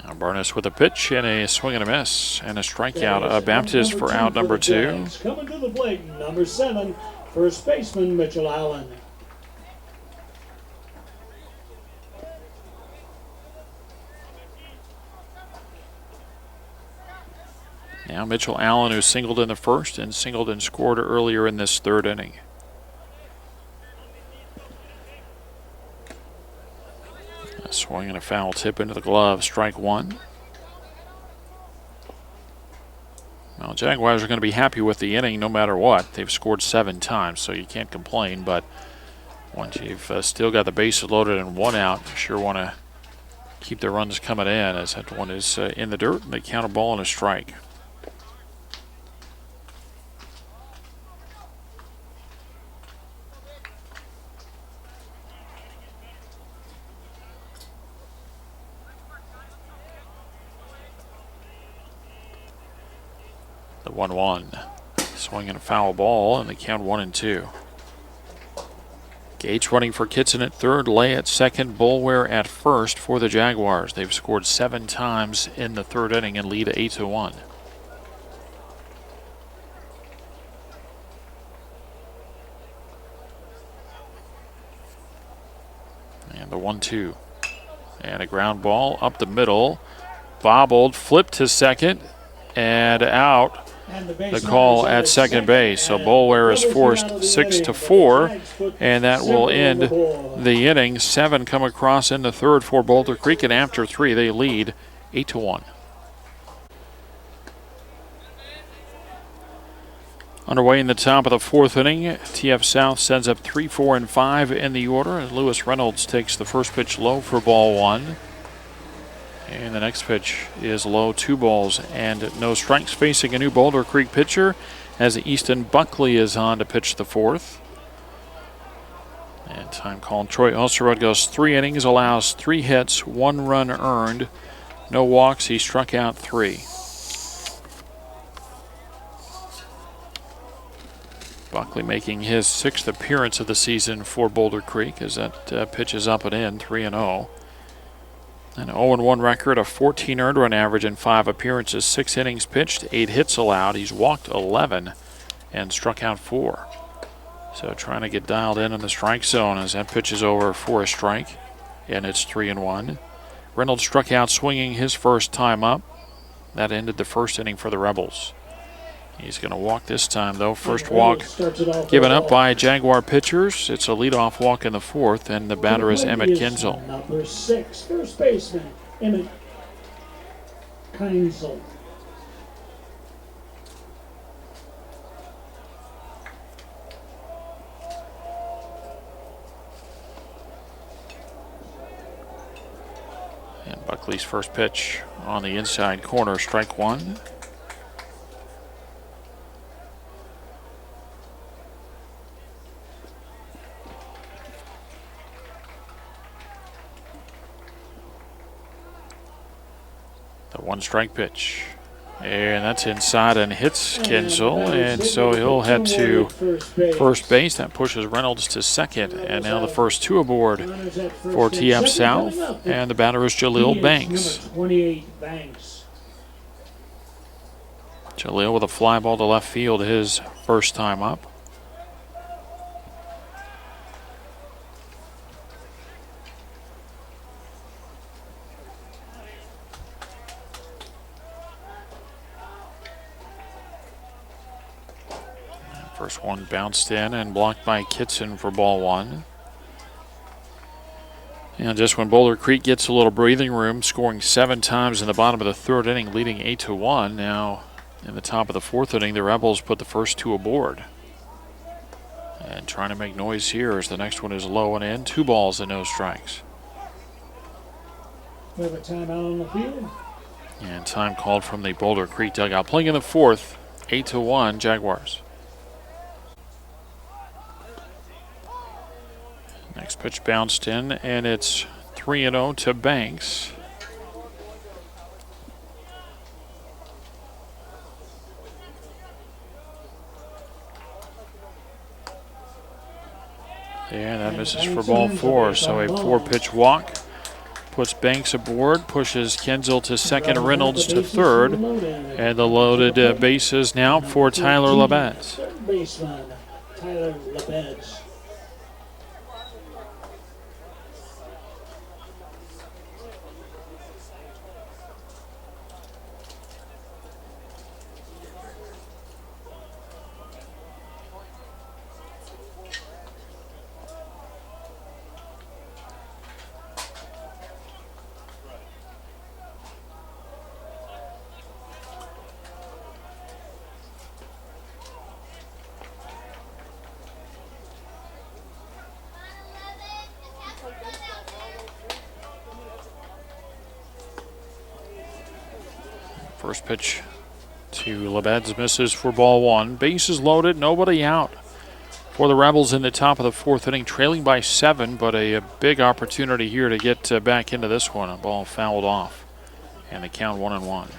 A: Now Burness with a pitch and a swing and a miss and a strikeout. Baptist for out number 2.
B: Coming to the plate, number 7, first baseman Mitchell Allen.
A: Now Mitchell Allen, who singled in the first and singled and scored earlier in this 3rd inning. A swing and a foul tip into the glove, strike 1. Well, Jaguars are going to be happy with the inning no matter what. They've scored 7 times, so you can't complain. But once you've still got the bases loaded and 1 out, you sure want to keep the runs coming in, as that one is in the dirt, and they count a ball and a strike. The 1-1. Swinging a foul ball, and the count 1-2. Gates running for Kitson at third, Lay at second, Boulware at first for the Jaguars. They've scored 7 times in the third inning and lead 8-1. And the 1-2. And a ground ball up the middle. Bobbled, flipped to second, and out. The call at second base. So Boulware is forced 6-4, and that will end the inning. 7 come across in the third for Boulder Creek, and after 3, they lead 8-1. Underway in the top of the fourth inning. TF South sends up 3, 4, and 5 in the order, and Lewis Reynolds takes the first pitch low for ball 1. And the next pitch is low, 2 balls and no strikes, facing a new Boulder Creek pitcher as Easton Buckley is on to pitch the fourth. And time called. Troy Osterud goes 3 innings, allows 3 hits, 1 run earned, no walks. He struck out 3. Buckley making his 6th appearance of the season for Boulder Creek as that pitch is up and in, 3-0. An 0-1 record, a 14 earned run average in 5 appearances, 6 innings pitched, 8 hits allowed. He's walked 11 and struck out 4. So trying to get dialed in the strike zone as that pitch is over for a strike, and it's 3-1. Reynolds struck out swinging his first time up. That ended the first inning for the Rebels. He's going to walk this time, though. First walk given up by Jaguar pitchers. It's a leadoff walk in the fourth, and the batter is Emmett Kinzel.
B: Number 6, first baseman, Emmett Kinzel.
A: And Buckley's first pitch on the inside corner, strike 1. The 1-strike pitch. And that's inside and hits Kinzel. And so he'll head to first base. That pushes Reynolds to second. And now the first 2 aboard for TF South. And the batter is Jaleel Banks.
B: 28 Banks.
A: Jaleel with a fly ball to left field, his first time up. First one bounced in and blocked by Kitson for ball 1. And just when Boulder Creek gets a little breathing room, scoring 7 times in the bottom of the third inning, leading 8-1. Now in the top of the fourth inning, the Rebels put the first 2 aboard. And trying to make noise here as the next one is low and in. 2 balls and no strikes.
B: We have a timeout on the field.
A: And time called from the Boulder Creek dugout. Playing in the fourth, 8-1 Jaguars. Next pitch bounced in, and it's 3-0 to Banks. And that misses for ball 4, so a 4-pitch walk puts Banks aboard, pushes Kinzel to second, Reynolds to third, and the loaded bases now for Tyler Labetz.
B: Third baseman, Tyler Labetz.
A: First pitch to Labetz misses for ball 1. Bases loaded, nobody out for the Rebels in the top of the fourth inning, trailing by 7, but a big opportunity here to get back into this one. A ball fouled off, and the count 1-1.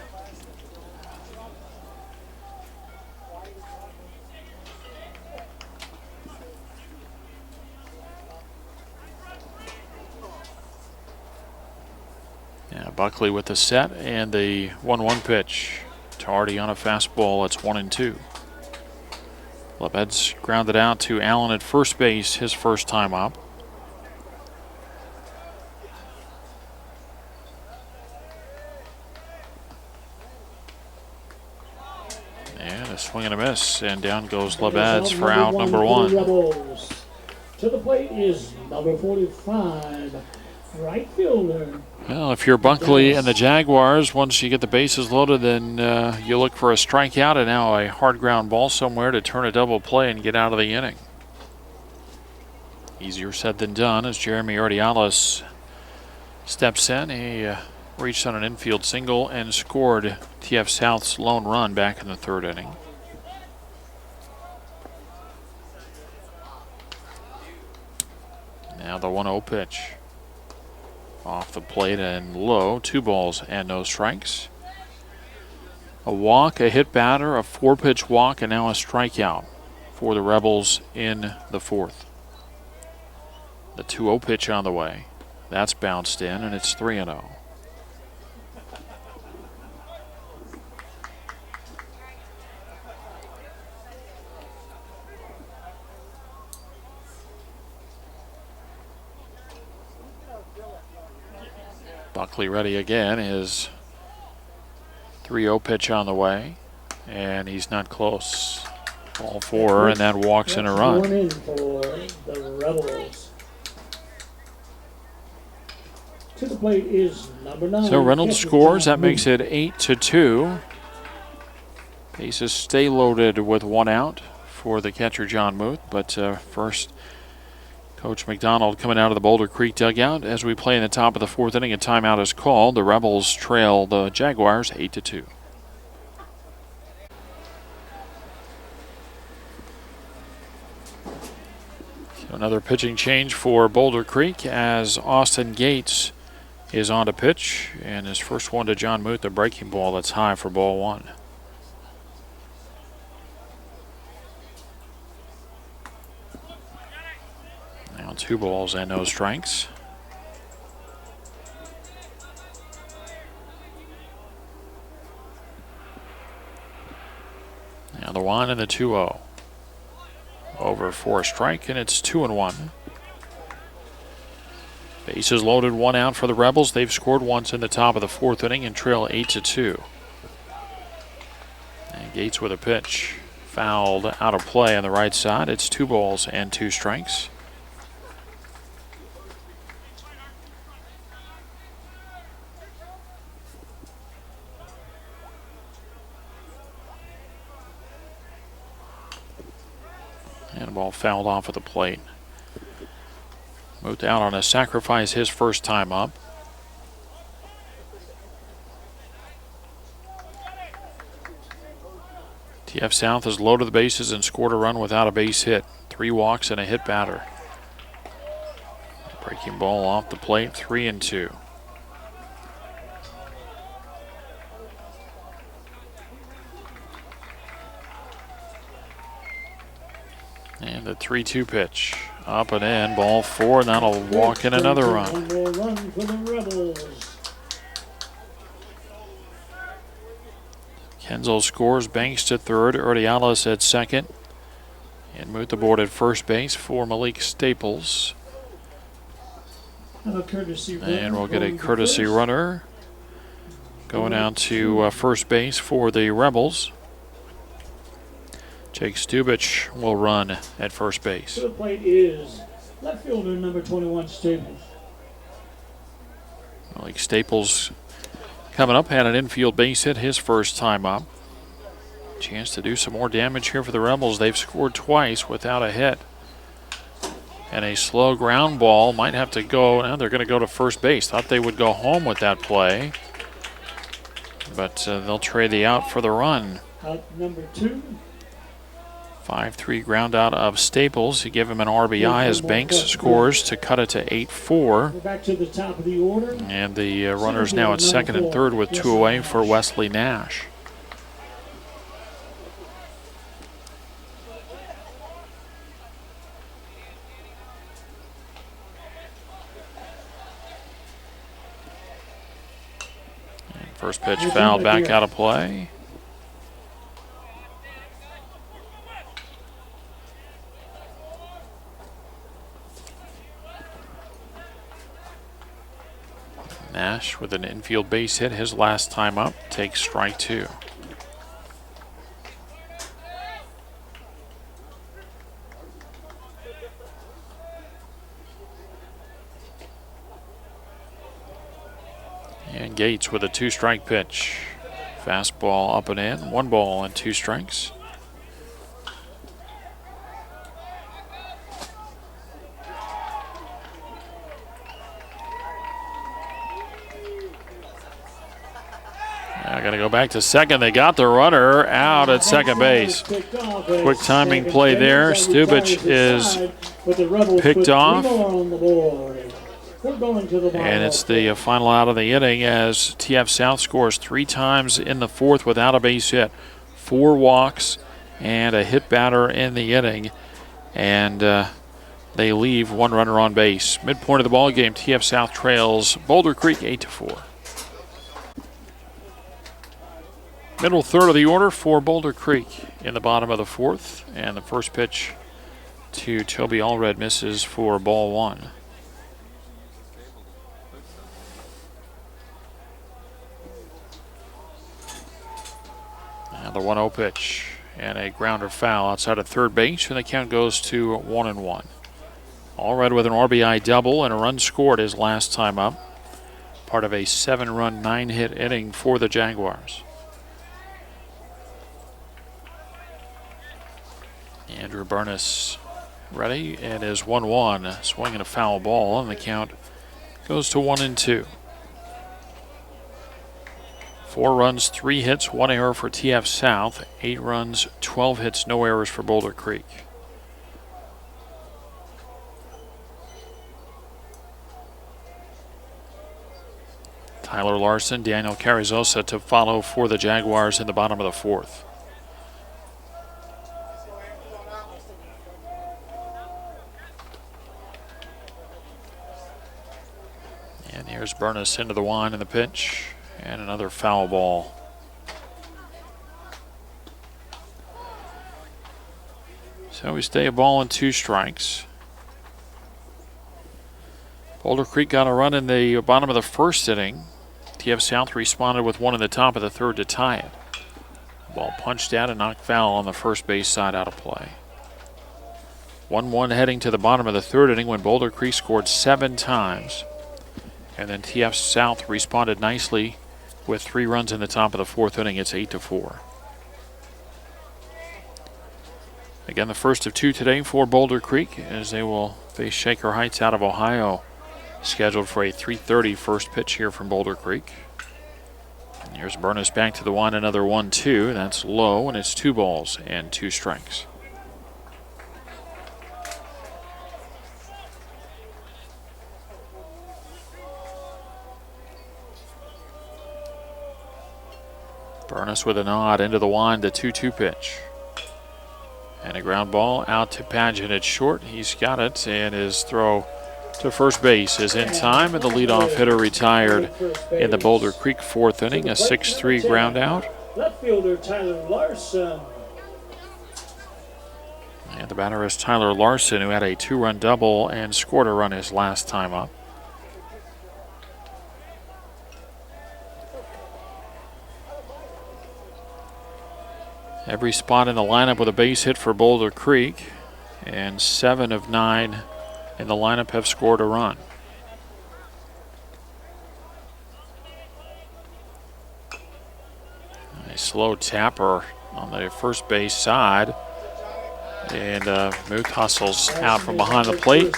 A: Yeah, Buckley with the set and the 1-1 pitch. Tardy on a fastball. It's 1-2. Lebed's grounded out to Allen at first base, his first time up. And a swing and a miss, and down goes Lebed's for out number 1.
B: To the plate is number 45, right fielder.
A: Well, if you're Buckley and the Jaguars, once you get the bases loaded, then you look for a strikeout and now a hard ground ball somewhere to turn a double play and get out of the inning. Easier said than done as Jeremy Urdiales steps in. He reached on an infield single and scored TF South's lone run back in the 3rd inning. Now the 1-0 pitch. Off the plate and low. 2 balls and no strikes. A walk, a hit batter, a 4-pitch walk, and now a strikeout for the Rebels in the 4th. The 2-0 pitch on the way. That's bounced in, and it's 3-0. Buckley ready again. His 3-0 pitch on the way, and he's not close. Ball 4, and that walks in a run.
B: 1 in for the Rebels. To the plate is number 9.
A: So Reynolds scores. That makes it 8-2. Bases stay loaded with 1 out for the catcher John Muth. But first, Coach McDonald coming out of the Boulder Creek dugout as we play in the top of the 4th inning. A timeout is called. The Rebels trail the Jaguars 8-2. So another pitching change for Boulder Creek as Austin Gates is on to pitch, and his first one to John Muth, a breaking ball that's high for ball 1. Now 2 balls and no strikes. Now the 1 and the 2-0. Over for a strike, and it's 2-1. Bases loaded, 1 out for the Rebels. They've scored once in the top of the 4th inning and trail 8-2. And Gates with a pitch. Fouled out of play on the right side. It's 2 balls and 2 strikes. And a ball fouled off at the plate. Moved out on a sacrifice his first time up. TF South has loaded the bases and scored a run without a base hit. 3 walks and a hit batter. Breaking ball off the plate, 3-2. And the 3-2 pitch. Up and in, ball 4, and that'll walk in another run.
B: 1 more run for the Rebels.
A: Kenzel scores, Banks to 3rd, Urdiales at 2nd. And Muth aboard at first base for Malik Staples.
B: And
A: we'll get a courtesy runner going out to first base for the Rebels. Jake Stubich will run at first base.
B: To the plate is left fielder number 21, Staples.
A: Malik Staples coming up, had an infield base hit his first time up. Chance to do some more damage here for the Rebels. They've scored twice without a hit. And a slow ground ball might have to go. Now they're going to go to first base. Thought they would go home with that play. But they'll trade the out for the run.
B: Out number 2.
A: 5-3 ground out of Staples. You give him an RBI as Banks scores to cut it to 8-4.
B: We're back to the top of the order.
A: And the runners now at 2nd and 3rd with 2 away for Wesley Nash. First pitch fouled back out of play. Nash with an infield base hit his last time up, takes strike 2. And Gates with a 2-strike pitch. Fastball up and in, 1 ball and 2 strikes. I got to go back to second. They got the runner out at second base. Quick timing play there. Stubich is picked off. And it's the final out of the inning as TF South scores 3 times in the 4th without a base hit. 4 walks and a hit batter in the inning. And they leave 1 runner on base. Midpoint of the ball game, TF South trails Boulder Creek 8-4. Middle third of the order for Boulder Creek in the bottom of the 4th. And the first pitch to Toby Allred misses for ball 1. And the 1-0 pitch and a grounder foul outside of third base, and the count goes to 1-1. Allred with an RBI double and a run scored his last time up. Part of a 7-run, 9-hit inning for the Jaguars. Andrew Burness ready, and is 1-1, swinging a foul ball, and the count goes to 1-2. 4 runs, 3 hits, 1 error for TF South. 8 runs, 12 hits, no errors for Boulder Creek. Tyler Larson, Daniel Carrizosa to follow for the Jaguars in the bottom of the 4th. And here's Burness into the line in the pitch, and another foul ball. So we stay a ball and 2 strikes. Boulder Creek got a run in the bottom of the 1st inning. TF South responded with 1 in the top of the 3rd to tie it. Ball punched out and knocked foul on the first base side out of play. 1-1 heading to the bottom of the 3rd inning when Boulder Creek scored 7 times. And then TF South responded nicely with 3 runs in the top of the 4th inning. It's 8-4. Again, the first of 2 today for Boulder Creek as they will face Shaker Heights out of Ohio. Scheduled for a 3:30 first pitch here from Boulder Creek. And here's Burness back to the line, another 1-2. That's low, and it's 2 balls and 2 strikes. Burness with a nod into the wind, the 2-2 pitch. And a ground ball out to Paget at short. He's got it, and his throw to first base is in time, and the leadoff hitter retired in the Boulder Creek 4th inning, a 6-3 ground out.
B: Left fielder Tyler Larson.
A: And the batter is Tyler Larson, who had a 2-run double and scored a run his last time up. Every spot in the lineup with a base hit for Boulder Creek, and 7 of 9 in the lineup have scored a run. A slow tapper on the first base side, and Muth hustles out from behind the plate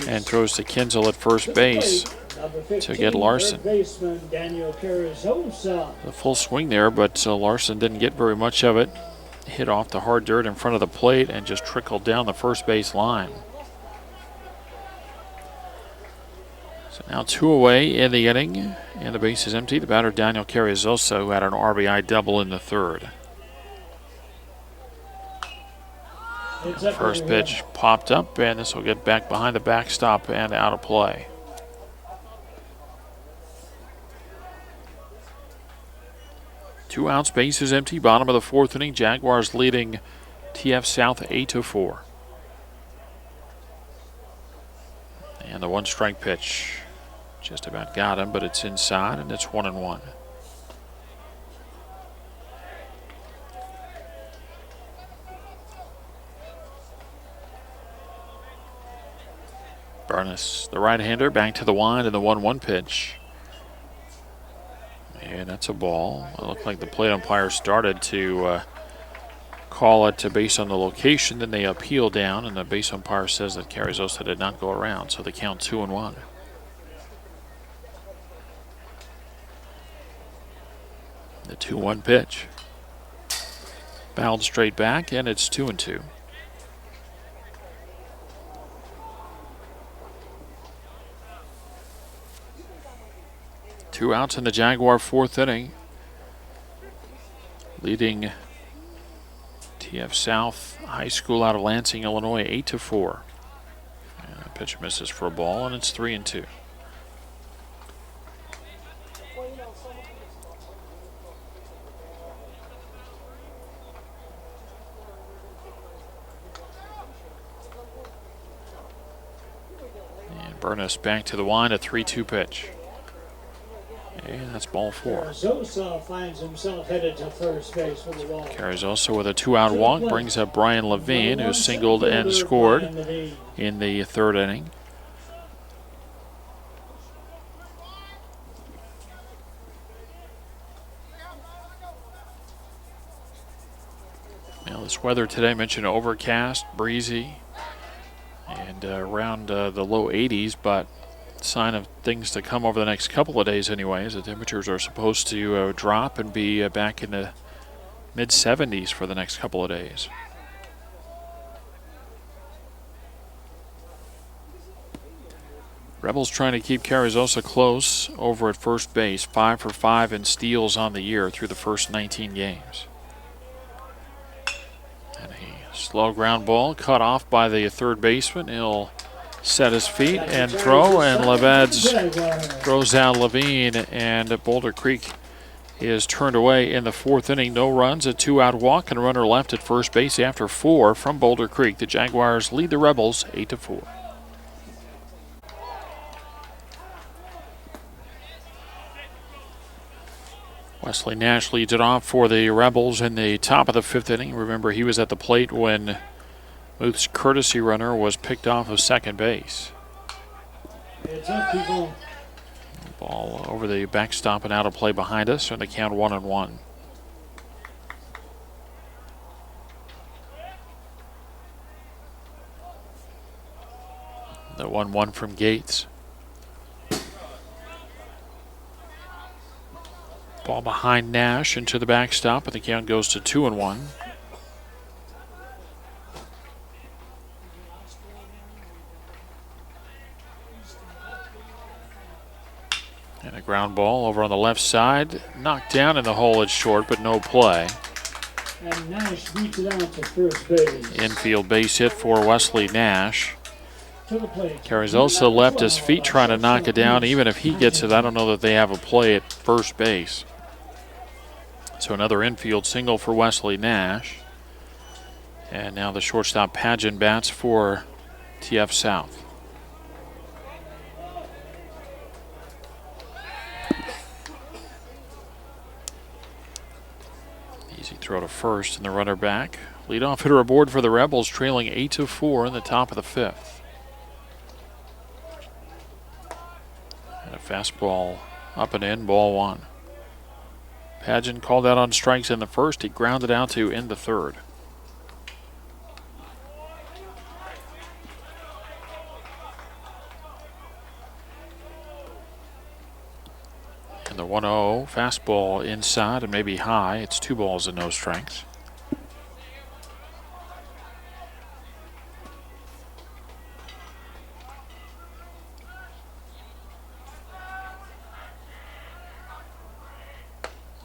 A: and throws to Kinzel at first base to get Larson. The full swing there, but Larson didn't get very much of it. Hit off the hard dirt in front of the plate and just trickled down the first base line. So now 2 away in the inning, and the base is empty. The batter, Daniel Carrizosa, who had an RBI double in the 3rd. The first pitch popped up, and this will get back behind the backstop and out of play. 2 outs, bases empty, bottom of the 4th inning. Jaguars leading TF South 8-4. And the 1-strike pitch just about got him, but it's inside, and it's 1-1. Burness, the right-hander, back to the wind, and the 1-1 pitch. And that's a ball. It looked like the plate umpire started to call it based on the location. Then they appeal down, and the base umpire says that Carrizosa did not go around, so they count 2-1. The 2-1 pitch. Fouled straight back, and it's 2-2. Two outs in the Jaguar 4th inning. Leading TF South High School out of Lansing, Illinois, 8-4. And the pitch misses for a ball, and it's 3-2. And Burness back to the wind, a 3-2 pitch. And that's ball 4.
B: Carrizosa finds himself headed to first base for the walk.
A: Carrizosa with a 2-out walk brings up Brian Levine, who singled and scored in the 3rd inning. Now this weather today, mentioned overcast, breezy, and around the low 80s, but sign of things to come over the next couple of days anyways. The temperatures are supposed to drop and be back in the mid-70s for the next couple of days. Rebels trying to keep Carrizosa close over at first base. 5 for 5 in steals on the year through the first 19 games. And a slow ground ball cut off by the 3rd baseman. He'll set his feet and throw, and Leveds throws out Levine, and Boulder Creek is turned away in the 4th inning. No runs, a 2-out walk, and a runner left at first base after 4 from Boulder Creek. The Jaguars lead the Rebels 8-4. Wesley Nash leads it off for the Rebels in the top of the 5th inning. Remember, he was at the plate when Muth's courtesy runner was picked off of second base.
B: It's up, people.
A: Ball over the backstop and out of play behind us, and the count 1-1. The 1-1 from Gates. Ball behind Nash into the backstop, and the count goes to 2-1. And a ground ball over on the left side, knocked down in the hole. It's short, but no play.
B: And Nash beats it out to first base.
A: Infield base hit for Wesley Nash.
B: To the plate.
A: Carrizosa left his feet trying to knock it down. Even if he gets it, I don't know that they have a play at first base. So another infield single for Wesley Nash. And now the shortstop Pageant bats for TF South. Easy throw to first and the runner back. Leadoff hitter aboard for the Rebels, trailing 8-4 in the top of the 5th. And a fastball up and in, ball 1. Pageant called out on strikes in the 1st. He grounded out to end the 3rd. And the 1-0 fastball inside and maybe high. It's 2 balls and no strikes.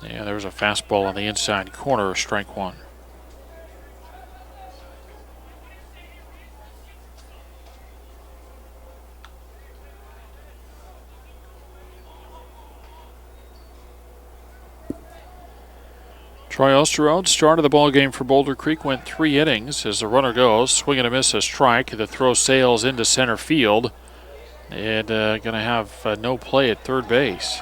A: Yeah, there was a fastball on the inside corner, strike 1. Troy Osterode started the ball game for Boulder Creek, went 3 innings. As the runner goes, swing and a miss, a strike. The throw sails into center field, and going to have no play at third base.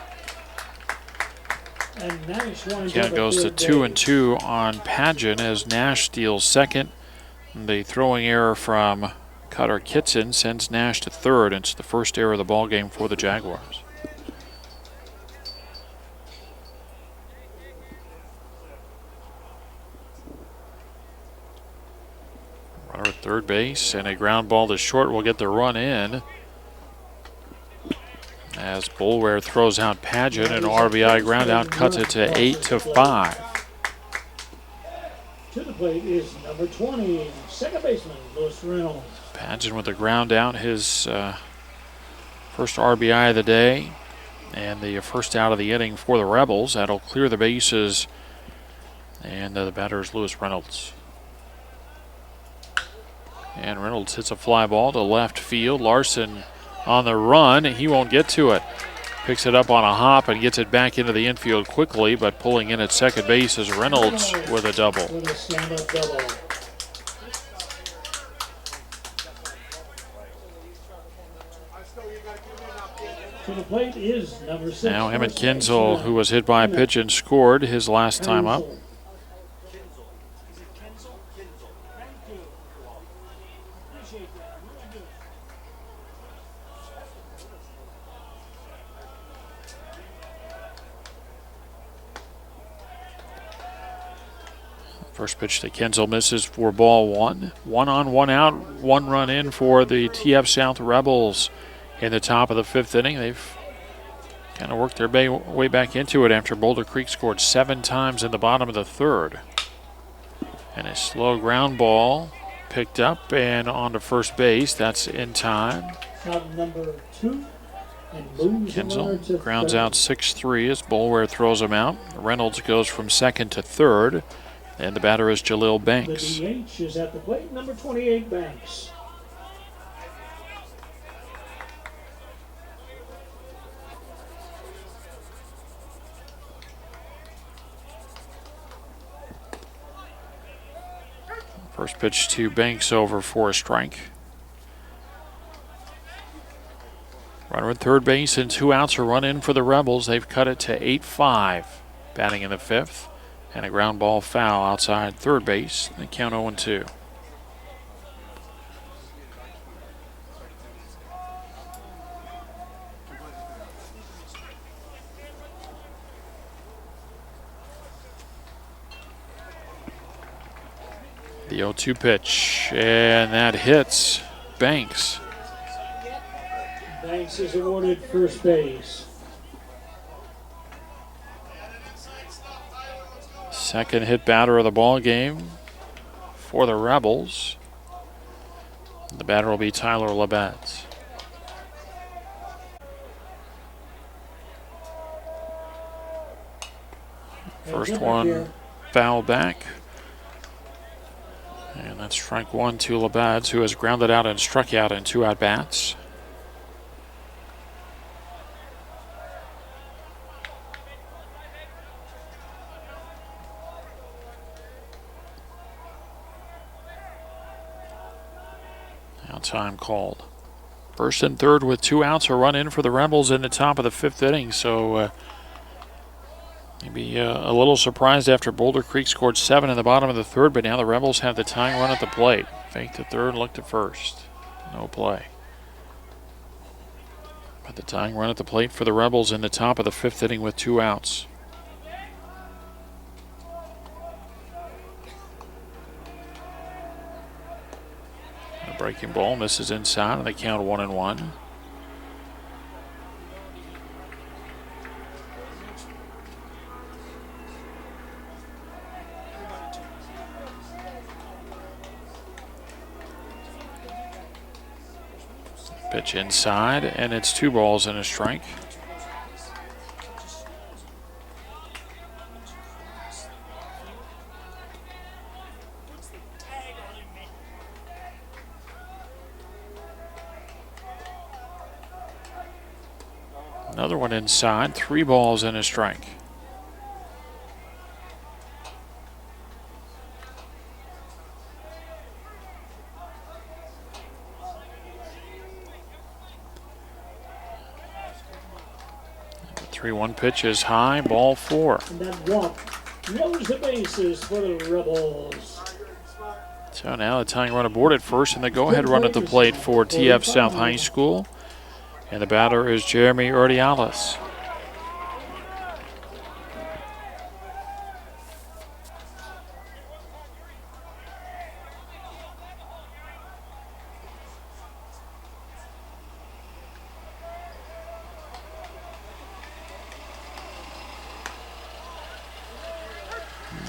B: And Nash winds
A: Count
B: up at
A: goes to
B: third
A: 2-2 on Pageant as Nash steals second. The throwing error from Cutter Kitson sends Nash to third. It's the first error of the ball game for the Jaguars. Runner at third base, and a ground ball to short will get the run in. As Boulware throws out Pageant, an RBI ground out cuts it to 8-5.
B: To the plate is number 20, second baseman, Lewis Reynolds.
A: Pageant with the ground out, his first RBI of the day, and the first out of the inning for the Rebels. That'll clear the bases, and the batter is Lewis Reynolds. And Reynolds hits a fly ball to left field. Larson on the run. He won't get to it. Picks it up on a hop and gets it back into the infield quickly, but pulling in at second base is Reynolds with a double.
B: With a stand-up double. To the plate is number 6.
A: Now Emmett Kinzel, who was hit by a pitch and scored his last time up. First pitch to Kinzel misses for ball 1. 1 on, 1 out, 1 run in for the TF South Rebels in the top of the 5th inning. They've kind of worked their way back into it after Boulder Creek scored 7 times in the bottom of the 3rd. And a slow ground ball picked up and onto first base. That's in time.
B: Out number 2. And moves
A: Kinzel grounds out 6-3 as Boulware throws him out. Reynolds goes from second to third. And the batter is Jalil Banks.
B: The DH is at the plate, number 28, Banks.
A: First pitch to Banks over for a strike. Runner at third base and 2 outs, a run in for the Rebels. They've cut it to 8-5. Batting in the 5th. And a ground ball foul outside third base. They count 0-2. The 0-2 pitch, and that hits Banks.
B: Banks is awarded first base.
A: Second hit batter of the ball game for the Rebels. The batter will be Tyler Labette. First one foul back. And that's strike 1 to Labette, who has grounded out and struck out in 2 at-bats. Time called. First and third with 2 outs, a run in for the Rebels in the top of the 5th inning. So maybe a little surprised after Boulder Creek scored 7 in the bottom of the 3rd, but now the Rebels have the tying run at the plate. Faked to third, looked at first. No play. But the tying run at the plate for the Rebels in the top of the 5th inning with 2 outs. Breaking ball misses inside, and they count 1-1. Pitch inside, and it's 2 balls and a strike. Another one inside, 3 balls and a strike. 3-1 pitch is high, ball 4.
B: And that walk knows the bases for the Rebels.
A: So now the tying run aboard at first, and the go-ahead run at the plate for TF South High School. And the batter is Jeremy Urdiales.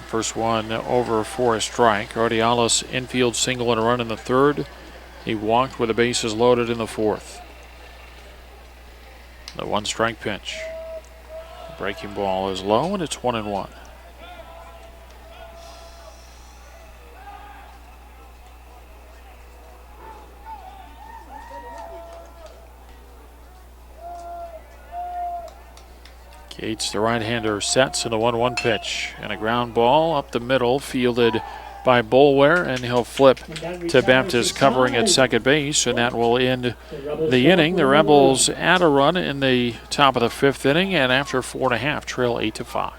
A: First one over for a strike. Urdiales infield single and a run in the third. He walked with the bases loaded in the fourth. The 1-strike pitch. Breaking ball is low, and it's 1-1. Gates, the right-hander, sets in the 1-1 pitch. And a ground ball up the middle, fielded by Boulware, and he'll flip to Baptist covering at second base, and that will end the inning. The Rebels add a run in the top of the 5th inning, and after 4.5, trail 8-5.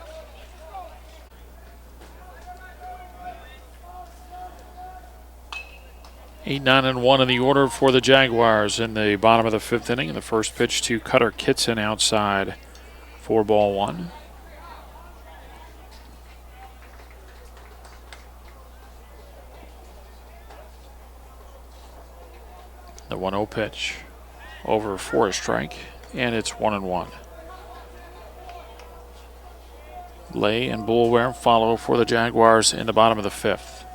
A: Eight, 9, and 1 in the order for the Jaguars in the bottom of the 5th inning. And the first pitch to Cutter Kitson outside for ball 1. The 1-0 pitch over for a strike, and it's 1-1. Lay and Boulware follow for the Jaguars in the bottom of the 5th.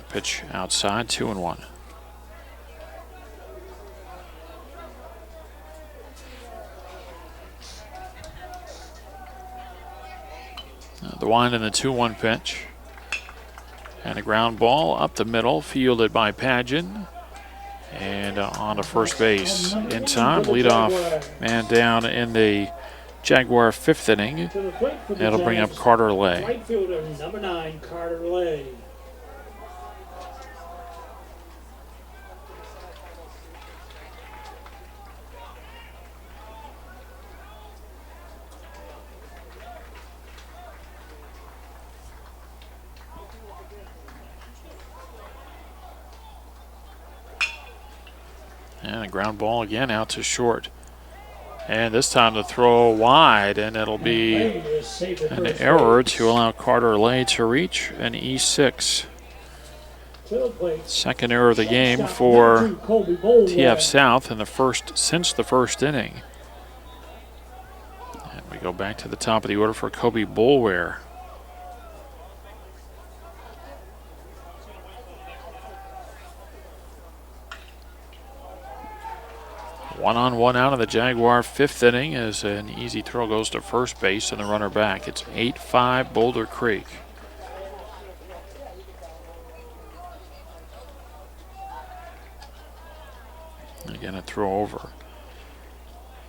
A: Pitch outside, 2-1. The wind in the 2-1 pitch. And a ground ball up the middle, fielded by Padgett. And on to first base in time. Leadoff man down in the Jaguar 5th inning. That'll bring up Carter Lay.
B: Right fielder, number 9, Carter Lay.
A: And a ground ball again out to short. And this time the throw wide, and it'll be an error to allow Carter Lay to reach an E6. Second error of the game for TF South in the first since the first inning. And we go back to the top of the order for Kobe Boulware. One-on-one out of the Jaguar 5th inning as an easy throw goes to first base and the runner back. It's 8-5 Boulder Creek. Again, a throw over.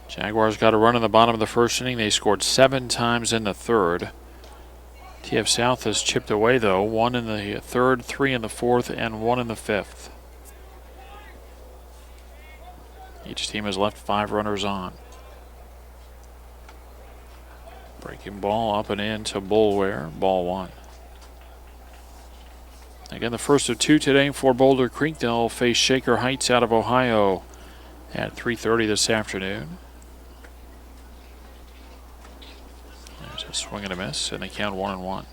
A: Jaguars got a run in the bottom of the 1st inning. They scored 7 times in the 3rd. TF South has chipped away, though. 1 in the 3rd, 3 in the 4th, and 1 in the 5th. Each team has left 5 runners on. Breaking ball up and in to Boulware, ball 1. Again, the first of 2 today for Boulder Creek. They'll face Shaker Heights out of Ohio at 3:30 this afternoon. There's a swing and a miss, and they count 1-1.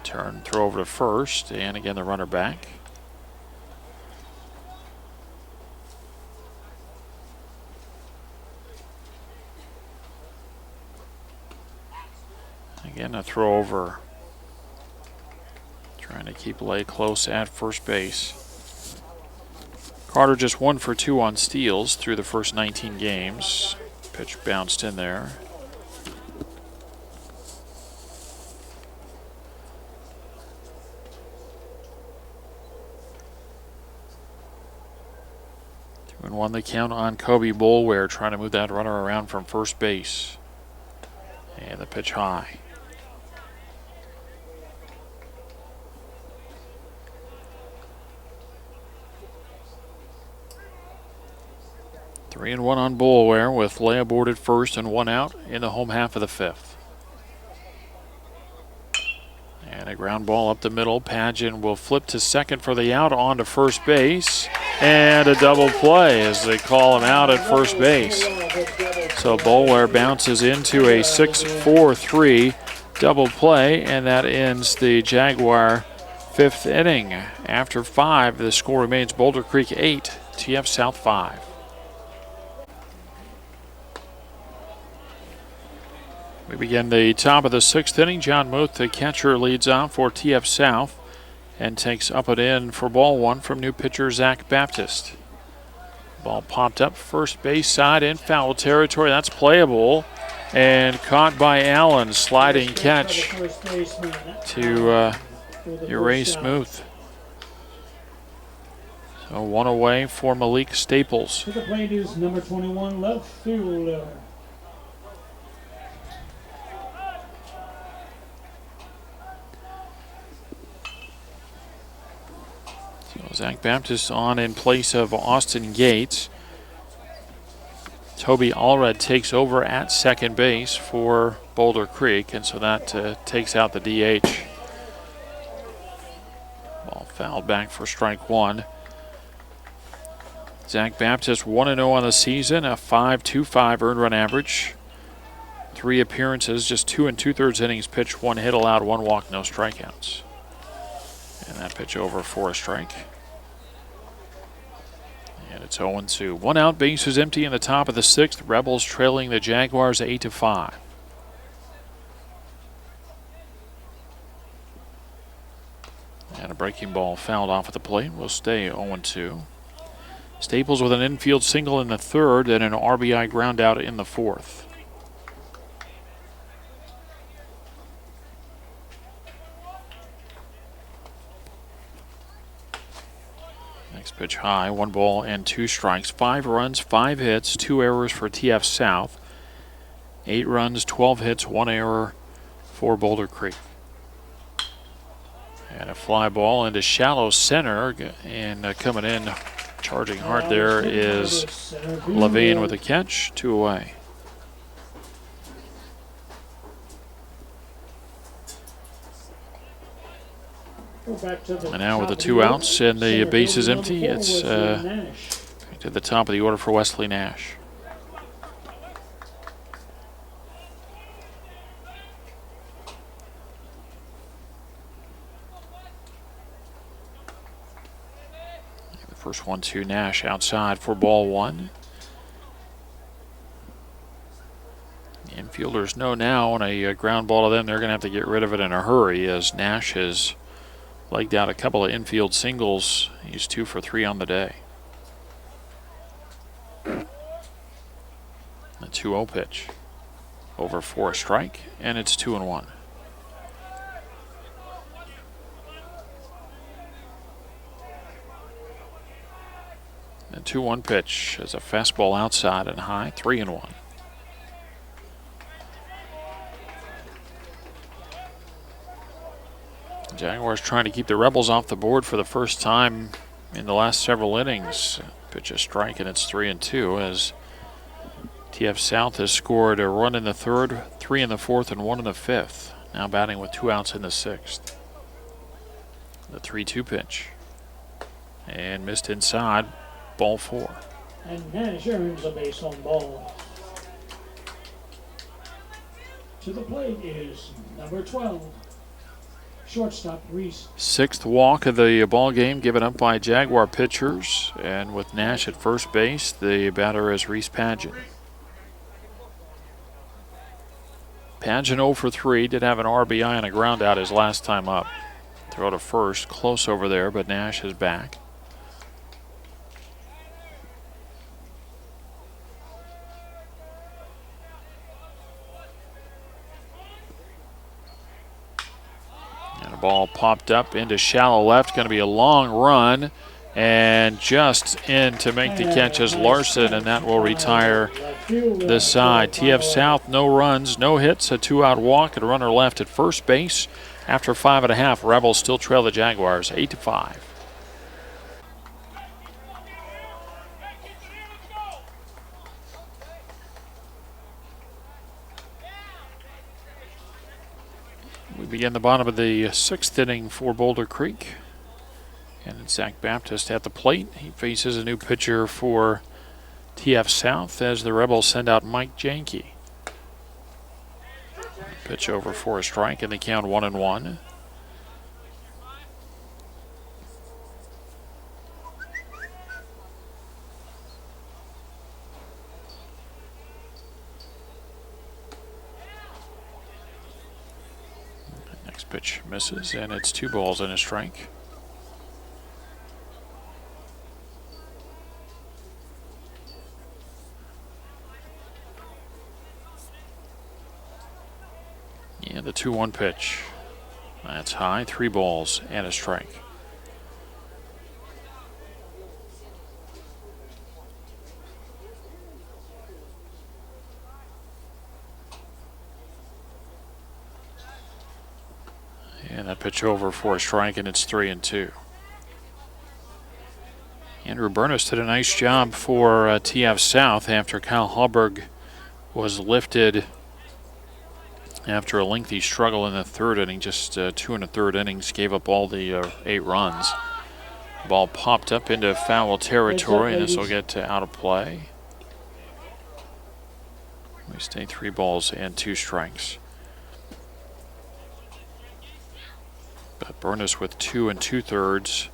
A: Turn, throw over to first, and again the runner back. Again, a throw over. Trying to keep Lay close at first base. Carter just 1 for 2 on steals through the first 19 games. Pitch bounced in there. 2-1 the count on Kobe Boulware, trying to move that runner around from first base. And the pitch high. Three and one on Boulware with lay aboard at first and one out in the home half of the fifth. And a ground ball up the middle. Pageant will flip to second for the out, on to first base. And a double play as they call him out at first base. So Boulware bounces into a 6-4-3 double play, and that ends the Jaguar fifth inning. After 5, the score remains Boulder Creek 8, TF South 5. We begin the top of the 6th inning. John Muth, the catcher, leads off for TF South and takes up and in for ball one from new pitcher Zach Baptist. Ball popped up first base side in foul territory. That's playable and caught by Allen. Sliding catch to erase Muth. So one away for Malik Staples.
B: To the plate is number 21, left fielder.
A: Zach Baptist on in place of Austin Gates. Toby Allred takes over at second base for Boulder Creek, and so that takes out the DH. Ball fouled back for strike one. Zach Baptist 1-0 on the season, a 5.25 earned run average. 3 appearances, just 2 2/3 innings pitched, 1 hit allowed, 1 walk, no strikeouts. And that pitch over for a strike. And it's 0-2. 1 out, base is empty in the top of the 6th. Rebels trailing the Jaguars 8-5. And a breaking ball fouled off at the plate. Will stay 0-2. Staples with an infield single in the 3rd and an RBI ground out in the 4th. Next pitch high, 1 ball and 2 strikes. 5 runs, 5 hits, 2 errors for TF South. 8 runs, 12 hits, 1 error for Boulder Creek. And a fly ball into shallow center, and coming in, charging hard there is Levine with a catch, 2 away. And now with the 2 outs and the base is empty, it's to the top of the order for Wesley Nash. The first 1-2 Nash outside for ball 1. The infielders know now on a ground ball to them they're going to have to get rid of it in a hurry, as Nash has legged out a couple of infield singles. He's 2 for 3 on the day. The 2-0 pitch. Over for a strike, and it's 2-1. The 2-1 pitch is a fastball outside and high, 3-1. Jaguars trying to keep the Rebels off the board for the first time in the last several innings. Pitch a strike, and it's 3-2 as TF South has scored a run in the 3rd, 3 in the 4th, and 1 in the 5th. Now batting with 2 outs in the 6th. The 3-2 pitch. And missed inside, ball 4.
B: And Nash earns a base on ball. To the plate is number 12. Shortstop Reese.
A: 6th walk of the ball game given up by Jaguar pitchers, and with Nash at first base, the batter is Reese Pageant. Pageant 0 for 3, did have an RBI and a ground out his last time up. Throw to first, close over there, but Nash is back. And a ball popped up into shallow left. Going to be a long run. And just in to make the catch is Larson, and that will retire this side. TF South, no runs, no hits, a 2-out walk, and a runner left at first base. After 5.5, Rebels still trail the Jaguars 8-5. We begin the bottom of the 6th inning for Boulder Creek. And it's Zach Baptist at the plate. He faces a new pitcher for TF South as the Rebels send out Mike Janke. Pitch over for a strike, and they count 1-1. Next pitch misses, and it's 2 balls and a strike. And the 2-1 pitch. That's high, 3 balls and a strike. And that pitch over for a strike, and it's 3-2. Andrew Burness did a nice job for TF South after Kyle Hallberg was lifted after a lengthy struggle in the 3rd inning. Just 2 1/3 innings, gave up all the 8 runs. Ball popped up into foul territory, and this will get out of play. We stay 3 balls and 2 strikes. But Burness with 2 2/3.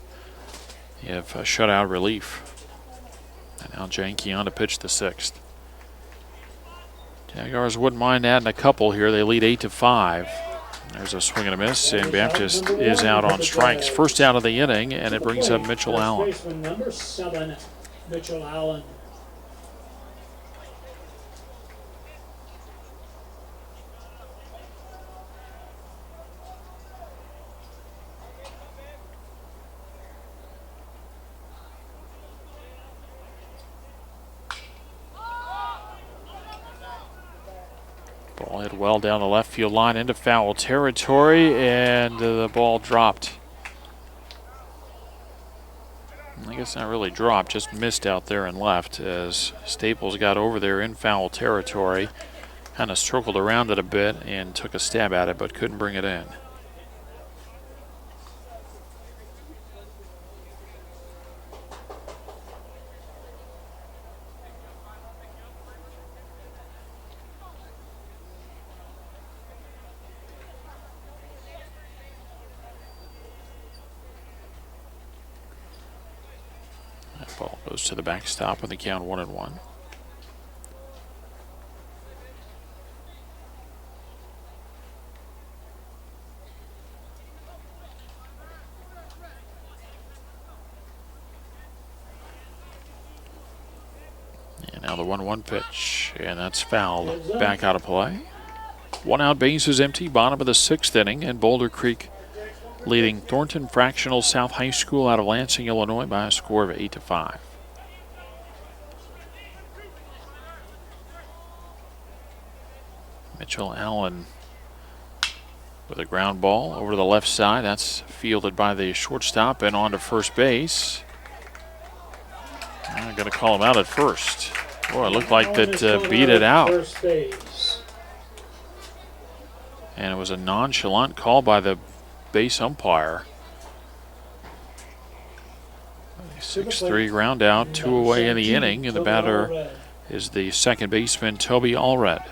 A: You have a shutout relief. And now Janke on to pitch the 6th. Jaguars wouldn't mind adding a couple here. They lead 8-5. There's a swing and a miss, and Baptist is out on strikes. First out of the inning, and it brings up Mitchell Allen.
B: Number 7, Mitchell Allen.
A: Ball hit well down the left field line into foul territory, and the ball dropped. I guess not really dropped, just missed out there and left as Staples got over there in foul territory. Kind of circled around it a bit and took a stab at it, but couldn't bring it in. Ball goes to the backstop with the count 1-1. And now the 1-1 pitch, and that's fouled back out of play. 1 out, base is empty, bottom of the 6th inning, and Boulder Creek leading Thornton Fractional South High School out of Lansing, Illinois by a score of 8-5. Mitchell Allen with a ground ball over to the left side. That's fielded by the shortstop and on to first base. I'm going to call him out at first. Boy, it looked like that beat it out. And it was a nonchalant call by the base umpire. 6-3 ground out, 2 away in the inning, and the batter is the second baseman, Toby Allred.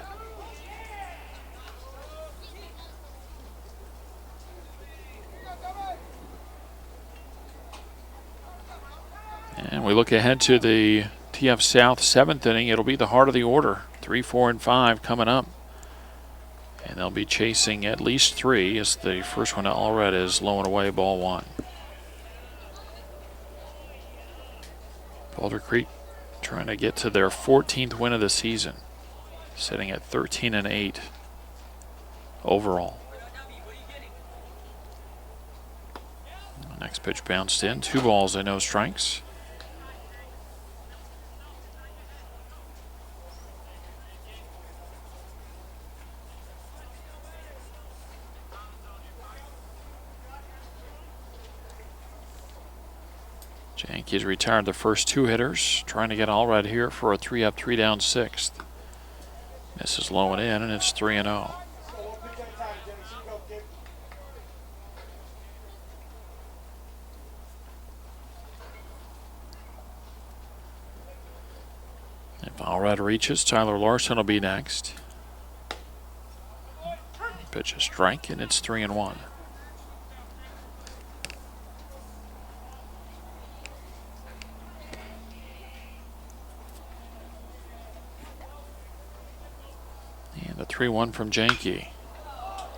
A: And we look ahead to the TF South 7th inning. It'll be the heart of the order. 3, 4, and 5 coming up. And they'll be chasing at least 3 as the first one to Allred is low and away, ball 1. Boulder Creek trying to get to their 14th win of the season, sitting at 13-8 overall. Next pitch bounced in. 2 balls and no strikes. Yankees retired the first 2 hitters, trying to get Allred here for a 3-up, 3-down 6th. Misses low and in, and it's 3-0. If Allred reaches, Tyler Larson will be next. Pitch a strike, and it's 3-1. And the 3-1 from Janke.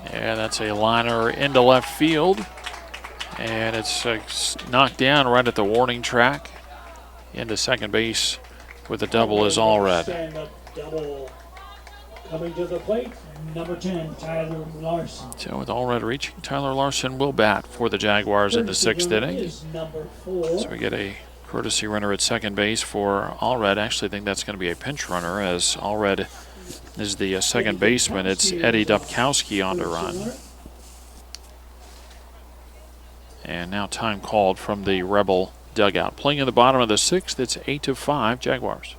A: Yeah, that's a liner into left field. And it's knocked down right at the warning track. Into second base with a double is Allred.
B: Stand-up double. Coming to the plate, number 10, Tyler Larson.
A: So with Allred reaching, Tyler Larson will bat for the Jaguars in the 6th inning.
B: Is number 4.
A: So we get a courtesy runner at second base for Allred. Actually, I think that's going to be a pinch runner, as Allred is the second baseman. It's Eddie Dubkowski on to run. And now time called from the Rebel dugout. Playing in the bottom of the 6th, it's 8-5 Jaguars.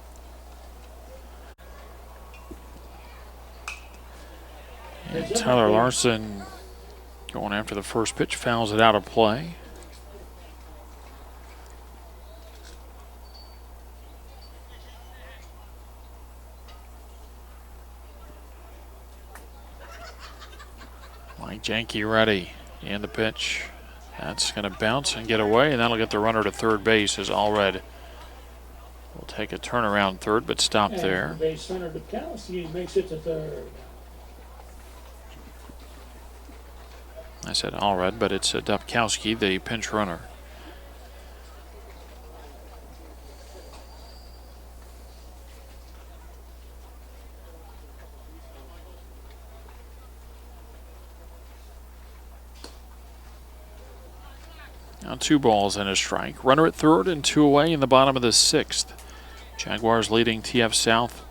A: And Tyler Larson going after the first pitch, fouls it out of play. Mike Janke ready. And the pitch. That's going to bounce and get away, and that'll get the runner to third base, as Allred will take a turnaround third, but stop there.
B: Base runner Dubkowski makes it to third.
A: I said Allred, but it's Dubkowski, the pinch runner. Now 2 balls and a strike. Runner at third and 2 away in the bottom of the 6th. Jaguars leading TF South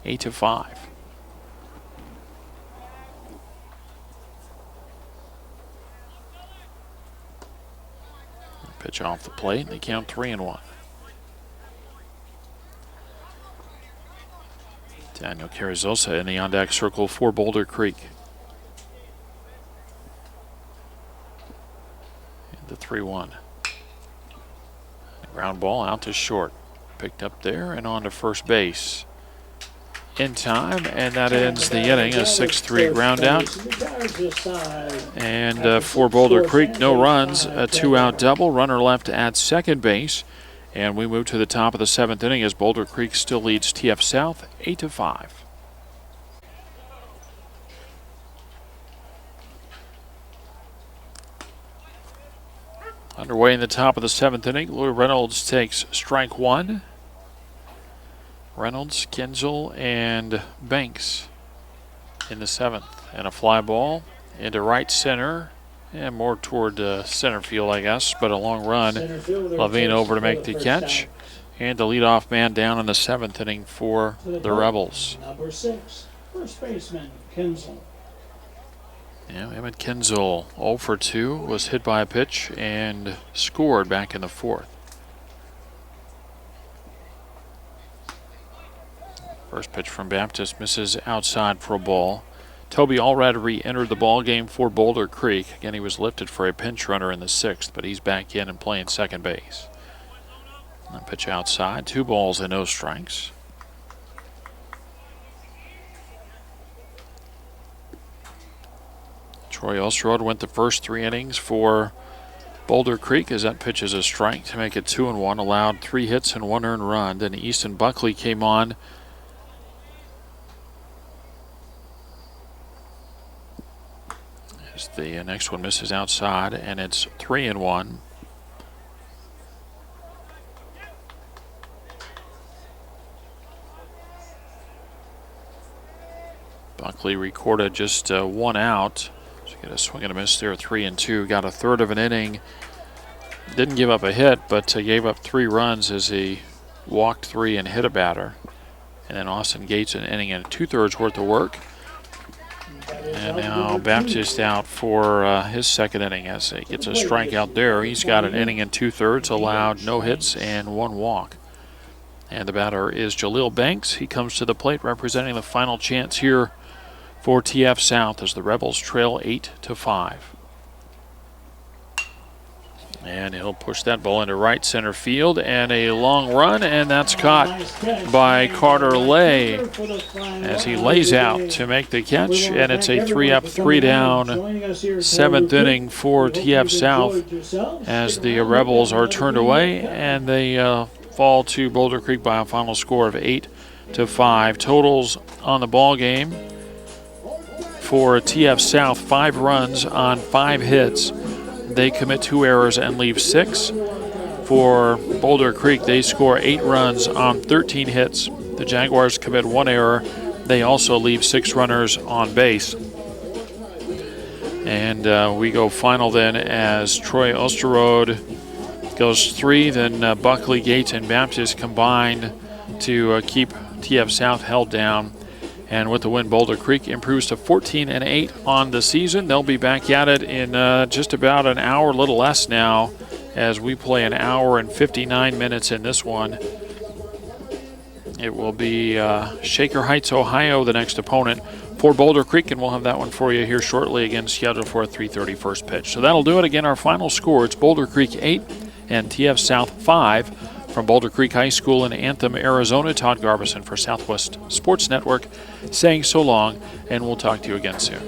A: 8-5. Pitch off the plate. They count 3-1. Daniel Carrizosa in the on-deck circle for Boulder Creek. The 3-1. Ground ball out to short. Picked up there and on to first base. In time, and that ends the inning. A 6-3 ground out. And for Boulder Creek, no runs. A 2-out double. Runner left at second base. And we move to the top of the 7th inning as Boulder Creek still leads TF South 8-5. Underway in the top of the 7th inning. Louis Reynolds takes strike 1. Reynolds, Kinzel, and Banks in the 7th. And a fly ball into right center. And more toward center field, I guess. But a long run. Levine over to make the catch. And the leadoff man down in the 7th inning for the Rebels.
B: Number 6, first baseman, Kinzel.
A: Yeah, Emmett Kinzel 0 for 2 was hit by a pitch and scored back in the 4th. First pitch from Baptist misses outside for a ball. Toby Allred re-entered the ball game for Boulder Creek. Again, he was lifted for a pinch runner in the 6th, but he's back in and playing second base. And pitch outside, 2 balls and no strikes. Troy Elstrode went the first 3 innings for Boulder Creek as that pitch is a strike to make it 2-1. Allowed 3 hits and 1 earned run. Then Easton Buckley came on. As the next one misses outside, and it's 3-1. Buckley recorded just 1 out. So get a swing and a miss there, 3-2. Got a third of an inning Didn't give up a hit, but gave up 3 runs as he walked 3 and hit a batter. And then Austin Gates an inning and 2/3 worth of work. And now Baptist out for his second inning as he gets a strikeout there. He's got an inning and 2/3, allowed no hits and 1 walk. And the batter is Jaleel Banks. He comes to the plate representing the final chance here for TF South as the Rebels trail 8-5. And he'll push that ball into right center field, and a long run, and that's caught by Carter Lay as he lays out to make the catch, and it's a 3-up, 3-down 7th inning for TF South as the Rebels are turned away, and they fall to Boulder Creek by a final score of 8-5. Totals on the ball game for TF South: 5 runs on 5 hits. They commit 2 errors and leave 6. For Boulder Creek, they score 8 runs on 13 hits. The Jaguars commit 1 error. They also leave 6 runners on base. And we go final then as Troy Osterode goes 3. Then Buckley, Gates, and Baptist combine to keep TF South held down. And with the win, Boulder Creek improves to 14-8 on the season. They'll be back at it in just about an hour, a little less now, as we play an hour and 59 minutes in this one. It will be Shaker Heights, Ohio, the next opponent for Boulder Creek, and we'll have that one for you here shortly, again scheduled for a 3:30 first pitch. So that'll do it. Again, our final score, it's Boulder Creek 8 and TF South 5. From Boulder Creek High School in Anthem, Arizona, Todd Garbison for Southwest Sports Network saying so long, and we'll talk to you again soon.